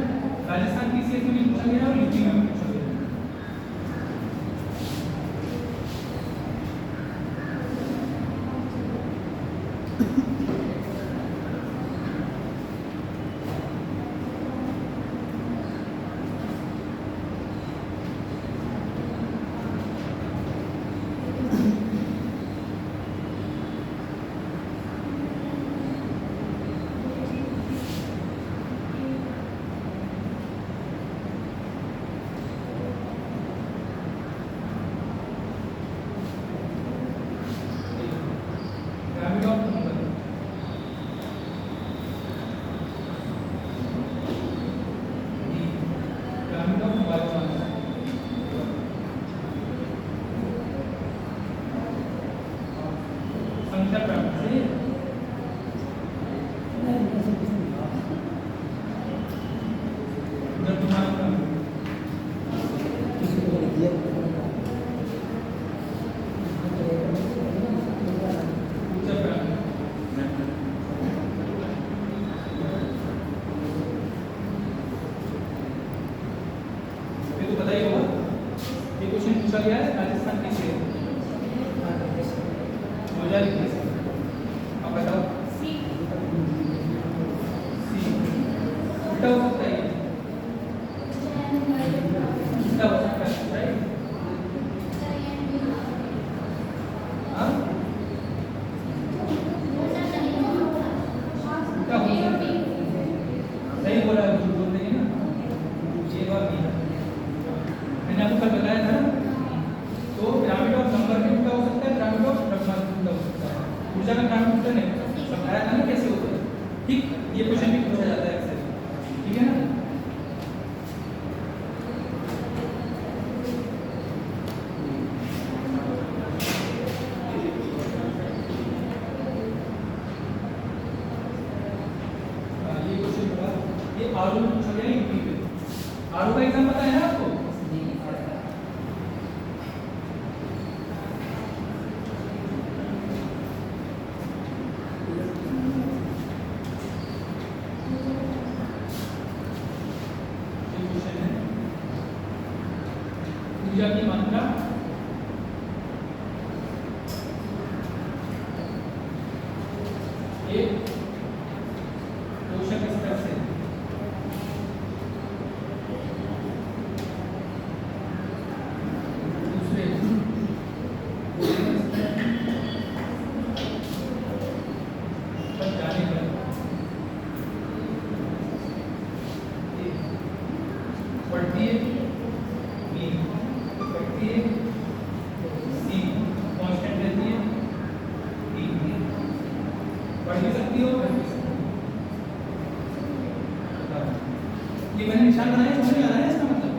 राजस्थान पीसीएस में भी पूछा गया और यूपी में भी पूछा गया। अगर तुम्हारा ये तो पता ही होगा, ये क्वेश्चन पूछा गया है राजस्थान की से 2021। अब बताओ सी उल्टा हो सकता है, उल्टा हो सकता है, राइट? हाँ उल्टा हो सकता है, सही बोला है, झूठ बोल रही है ना, ये बात नहीं है। मैंने आपको कल बताया था ना, तो पिरामिड ऑफ नंबर भी उल्टा हो सकता है, पिरामिड ऑफ ब्रह्मांड भी उल्टा हो सकता है, ऊर्जा का पिरामिड उल्टा नहीं हो सकता। बताया था ना कैसे होता है, ठीक? ये क्वेश्चन भी पूछा जाता है अक्सर, ठीक है ना? ये क्वेश्चन होगा, ये आलू में पूछा गया यूपी पे। आलू का एग्जाम पता है ना आपको? ये क्वेश्चन है, ऊर्जा की मात्रा एक पोषक स्तर से दूसरे पोषक स्तर पर जाने पर बढ़ती है बी, बढ़ती है सी, कांस्टेंट रहती है डी, बढ़ भी सकती है और घट भी सकती है। ये मैंने निशान बनाया, समझ में आ रहा है इसका मतलब?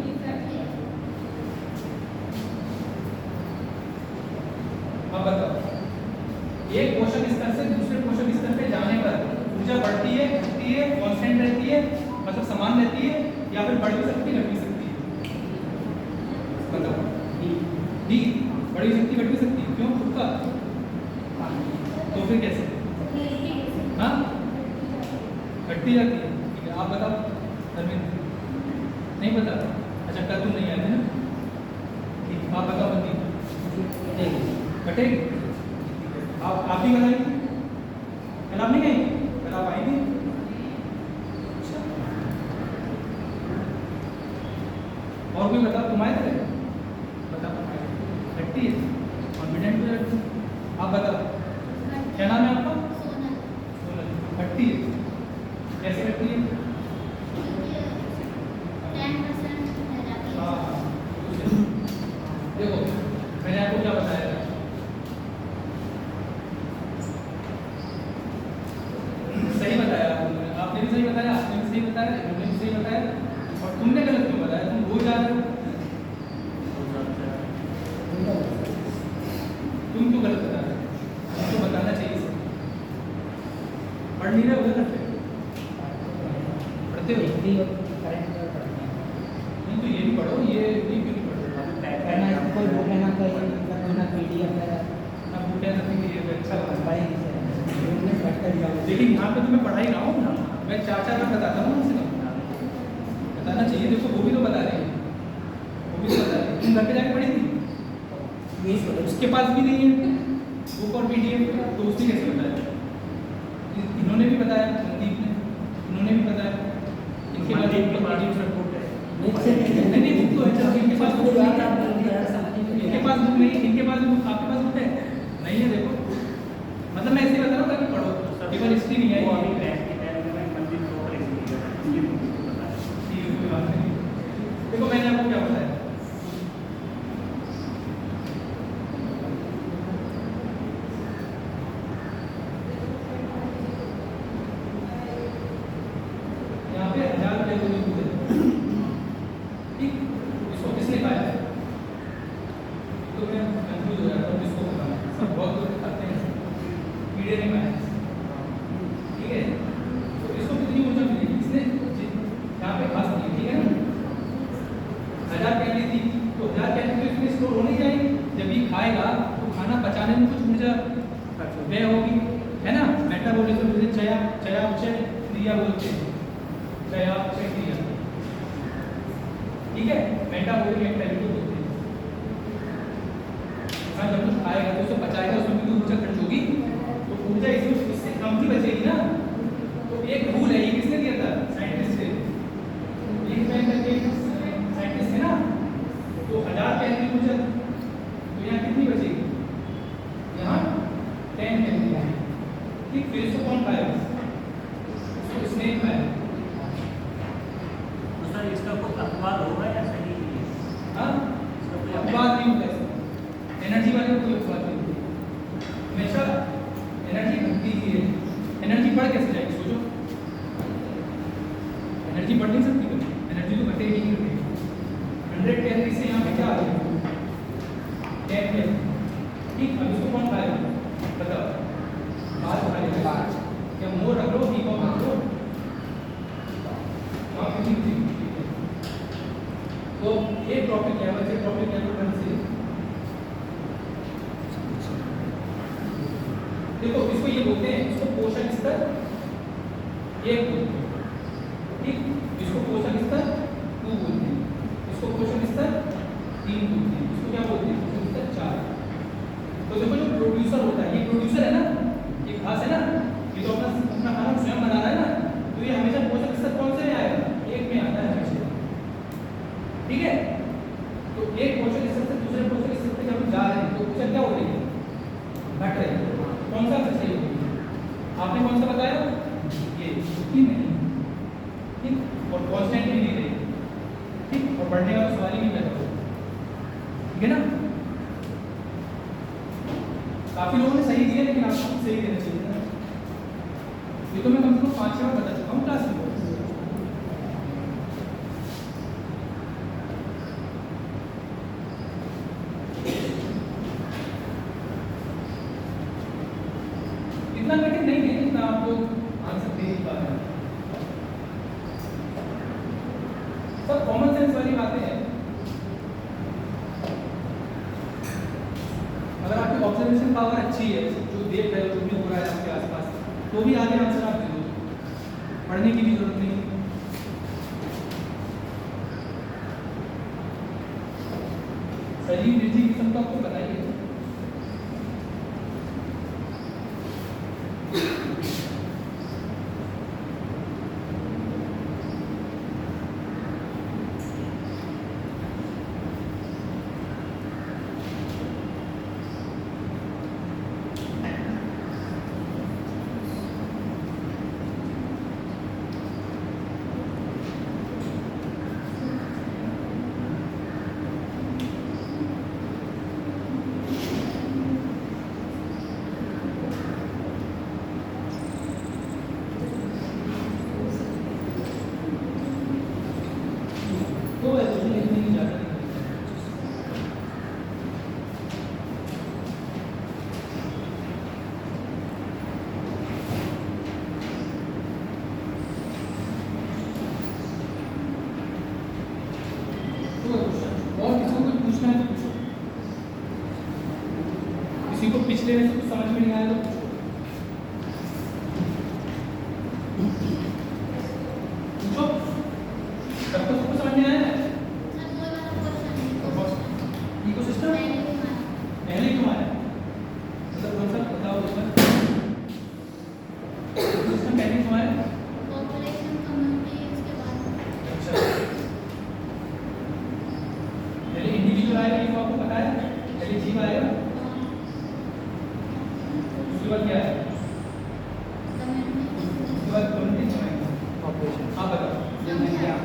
अब बताओ, एक पोषक स्तर से दूसरे पोषक स्तर पे जाने पर ऊर्जा बढ़ती है, घटती है, कांस्टेंट रहती है, मतलब समान रहती है, या फिर बढ़ भी सकती है, घट भी सकती है? बताओ। डी, बढ़ भी सकती है, घट भी सकती है, क्यों? खुद का, तो फिर कैसे? हाँ, घटती जाती है, ठीक है। आप बताओ धर्मेंद्र, नहीं पता? अच्छा, कल तुम नहीं आए थे ना, ठीक। आप बताओ बंदी, घटेगी? आप भी बताइए, कल आप नहीं गए, कल आप आई थी? और कोई बताओ, तुम आए थे? बताओ, घटती है, कॉन्फिडेंट हो जाती है। आप बताओ, क्या नाम है आपका? सोनल। घटती है, कैसे घटती है? हाँ, देखो मैंने आपको क्या बताया था, सही बताया आपने भी सही बताया, आपने भी सही बताया, इन्होंने भी सही बताया, और तुमने गलत क्यों बताया? तुम रोज आ रहे हो, तुम क्यों गलत बता रहे हो? तुमको बताना चाहिए सर। पढ़ नहीं रहे हो ना, पढ़ते हो? नहीं तो ये भी पढ़ो, ये क्यों नहीं पढ़ रहे? करना है, कोई बुक लेना, कोई करना, पीडीएफ वगैरह ना बूट है, नथिंग, ये अच्छा लगा। भाई लेकिन यहाँ पे तो मैं पढ़ा ही रहा हूँ ना, मैं 4-4 बार बताता हूँ उनसे, बताना चाहिए। देखो वो भी तो बता रहे हैं, वो भी तो बता रहे हैं, तुम घर पे जाके पढ़ी थी, उसके पास भी नहीं है बुक और पीडीएफ, तो उसने कैसे बताया? इन्होंने भी बताया, संदीप ने, इन्होंने भी बताया, इनके पास नहीं बुक तो है, चलो इनके पास बुक नहीं है, इनके पास बुक नहीं, इनके पास बुक, आपके पास बुक है नहीं है? देखो मतलब मैं ऐसे बता रहा हूँ ताकि पढ़ो, केवल हिस्ट्री नहीं है। देखो मैंने आपको क्या बताया, यहाँ पे 1000 रुपये को भी पूछे, ठीक? इसको किसने खाया? तो मैं कंफ्यूज हो जाता हूँ किसको खाया, सब बहुत लोग खाते हैं, कीड़े ने खाया, ठीक है? तो इसको कितनी ऊर्जा मिलेगी? इसने यहाँ पे घास दी, ठीक है ना? पचाने में कुछ ऊर्जा व्यय होगी, है ना। मेटाबॉलिज्म जैसे चयापचय क्रिया बोलते हैं, चयापचय क्रिया, ठीक है, मेटाबॉलिक एक्टिविटी बोलते हैं। हाँ, जब कुछ खाएगा तो उसे पचाएगा, उसमें भी ऊर्जा खर्च होगी, तो ऊर्जा इससे कम ही बचेगी ना। तो एक रूल है, ये किसने दिया था? साइंटिस्ट से, साइंटिस्ट है ना। तो 1000 कैलोरी ऊर्जा, तो यहाँ कितनी बचेगी? यहाँ 10 कैलोरी है, ठीक। फिर इसको कौन खाएगा? इसको स्नेक खाएगा। तो सर इसका कोई अपवाद होगा या सही? हाँ, इसका कोई अपवाद नहीं होता इसमें, एनर्जी वाले को कोई अपवाद नहीं होता, हमेशा एनर्जी घटती ही है। एनर्जी बढ़ कैसे जाएगी? सोचो, एनर्जी बढ़ नहीं सकती कभी, एनर्जी तो घटेगी ही घटेगी। 100 कैलोरी से यहाँ पे क्या आ गया? 10 कैलोरी, ठीक। अब इसको कौन खाएगा? बताओ, बात खाएगा, क्या मोर रख लो, ठीक रख लो, आप कितनी बचेगी? तो ये टॉपिक है, बच्चे टॉपिक है तो से देखो, इसको ये बोलते हैं, इसको पोषण स्तर 1 बोलते हैं, ठीक। इसको पोषण स्तर 2 बोलते हैं, इसको पोषण स्तर 3 बोलते हैं, इसको क्या बोलते हैं? पोषण स्तर 4। तो देखो, जो प्रोड्यूसर होता है, ये प्रोड्यूसर है ना, ये घास है ना, ये तो अपना खाना स्वयं बना रहा है ना, तो ये हमेशा पोषण स्तर कौन से में आएगा? 1 में आता है हमेशा, ठीक है। तो एक पोषण स्तर से दूसरे पोषण स्तर पे जब हम जा रहे हैं तो ऊर्जा क्या हो रही है? घट रही है। कौन सा सही होगी? आपने कौन सा बताया? ये उतनी नहीं, ठीक, और कांस्टेंट भी नहीं रही, ठीक, और बढ़ने का सवाल ही नहीं पैदा होगा, ठीक है ना। काफी लोगों ने सही दिया, लेकिन आपको सही देना चाहिए ना। ये तो मैं कम से कम 5-6 बार बता चुका हूँ क्लास में। इतना कठिन नहीं है जितना आप लोग आंसर दे नहीं पा रहे हैं, सब कॉमन सेंस वाली बातें हैं। अगर आपकी ऑब्जर्वेशन पावर अच्छी है, जो देख रहे हो, जो भी हो रहा है आपके आसपास, तो भी आगे आंसर आप दे दो, पढ़ने की भी जरूरत नहीं है। शरीर वृद्धि की क्षमता आपको बताइए। तो है तो लिखने की ज़्यादा नहीं है। तो और किसी को कुछ पूछना है तो पूछो, किसी को पिछले में से कुछ समझ में नहीं आया तो पूछो। पूछो, तब तो सबको समझ में आया है। इकोसिस्टम पहले क्यों आया? मतलब कौन सा बताओ उसमें? इकोसिस्टम पहले क्यों आया? अच्छा, पहले इंडिविजुअल आएगा, ये तो आपको पता है, पहले जीव आएगा, उसके बाद क्या है? उसके बाद कम्युनिटी आएगा, पॉपुलेशन। हाँ बताओ, जनसंख्या।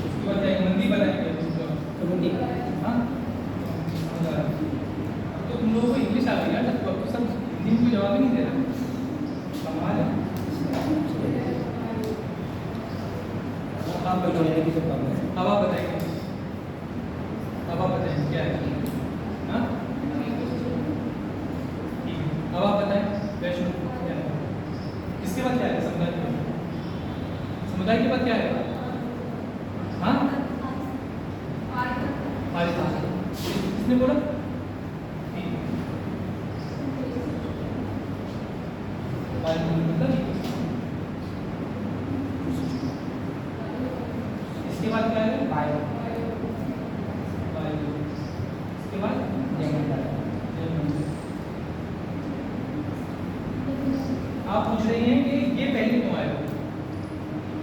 उसके बाद क्या? मंदी बनाएंगे, हाँ। तो तुम लोगों को इंग्लिश आ गई यार, तो सब हिंदी में जवाब ही नहीं दे रहा, कमाल है। आप बताइए, अब आप बताइए, अब आप बताइए क्या है? हाँ, ठीक है, अब आप बताएं वैष्णो क्या है? इसके बाद क्या है? समुदाय के बाद, समुदाय के बाद क्या है? हाँ, मतलब इसके बाद क्या है? बायो वायु। इसके बाद जयमंडल आप पूछ रही हैं कि ये पहले क्यों आया,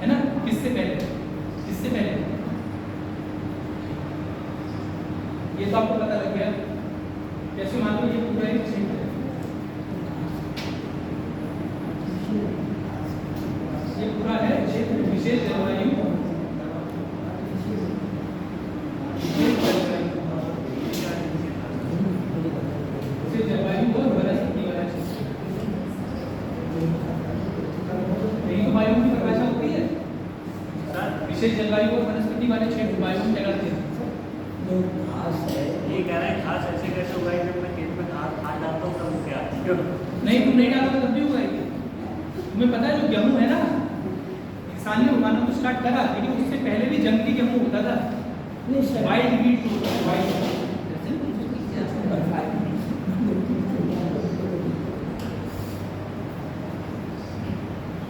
है ना? किससे पहले? किससे पहले? ये तो आपको पता लग गया। कैसे मान लो ये पूरा एक क्षेत्र है, ये पूरा है क्षेत्र विशेष जलवायु, विशेष जलवायु और वनस्पति वाला क्षेत्र। यही तो वायु की परिभाषा होती है। विशेष जलवायु और वनस्पति वाले क्षेत्र वायु क्या कहते हैं? ये कह रहे हैं घास ऐसे कैसे उगाई जब मैं खेत में खाद डालता हूँ तब क्या नहीं, तुम नहीं डालोगे तब भी उगाएगी। तुम्हें पता है जो गेहूं है ना, इंसान ने उगाना तो स्टार्ट करा, लेकिन उससे पहले भी जंगली गेहूं होता था, वाइल्ड वीट होता है, वाइल्ड।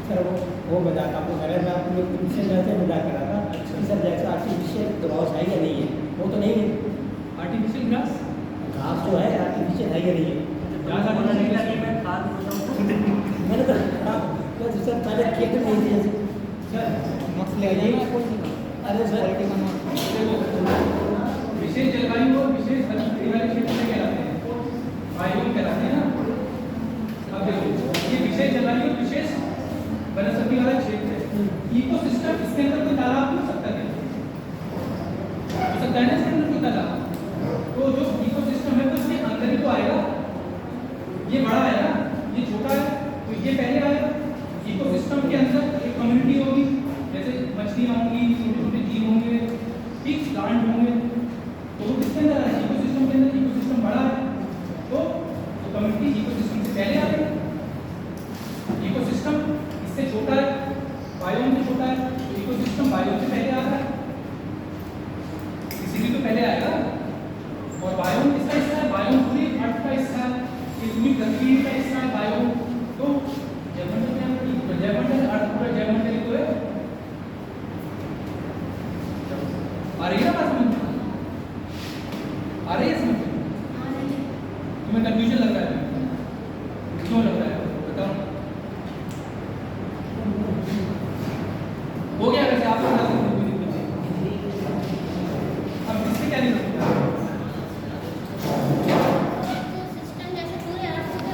सर वो बताता आपको कह रहा मैं आपको तुमसे वैसे मजाक कर रहा था कि सर जैसा आर्टिफिशियल ग्रॉस है या नहीं है, वो तो नहीं है। आर्टिफिशियल ग्रास घास जो है आर्टिफिशियल है या नहीं है? ज़्यादा बोला नहीं था कि मैं खाद बोता हूँ मैंने तो सर पहले खेत में नहीं थी जैसे नोट्स ले आइए। अरे सर देखो, विशेष जलवायु और विशेष वनस्पति वाले क्षेत्र में कहलाते हैं, वायु कहलाते हैं ना। अब देखो, ये विशेष जलवायु और विशेष वनस्पति वाला क्षेत्र है। इकोसिस्टम, इसके अंदर कोई तालाब हो सकता है, हो सकता है ना इसके अंदर कोई तालाब? तो जो इकोसिस्टम है वो इसके अंदर ही तो आएगा। ये बड़ा है ना, ये छोटा है, तो ये पहले आएगा। इकोसिस्टम के अंदर एक कम्युनिटी होगी, जैसे मछलियाँ होंगी, छोटे छोटे जीव होंगे, फिश प्लांट होंगे, तो वो किसके अंदर है? इकोसिस्टम के अंदर। इकोसिस्टम बड़ा है तो कम्युनिटी इकोसिस्टम से पहले आ गई। इकोसिस्टम इससे छोटा है, बायोम से छोटा है, तो इकोसिस्टम बायोम से पहले आ रहा है, इसीलिए तो पहले आएगा। और बायोम किसका हिस्सा है? बायोम पूरी अर्थ का हिस्सा है, ये पूरी पृथ्वी का हिस्सा है बायोम। तो जयमंडल क्या है? जयमंडल अर्थ पूरा जयमंडल ही तो है। आ रही है ना बात समझ में? आ रही है समझ में? तुम्हें कंफ्यूजन लग रहा है? क्यों लग रहा है बताओ? हो गया वैसे आप बता सकते हो, कोई दिक्कत नहीं। अब इससे क्या नहीं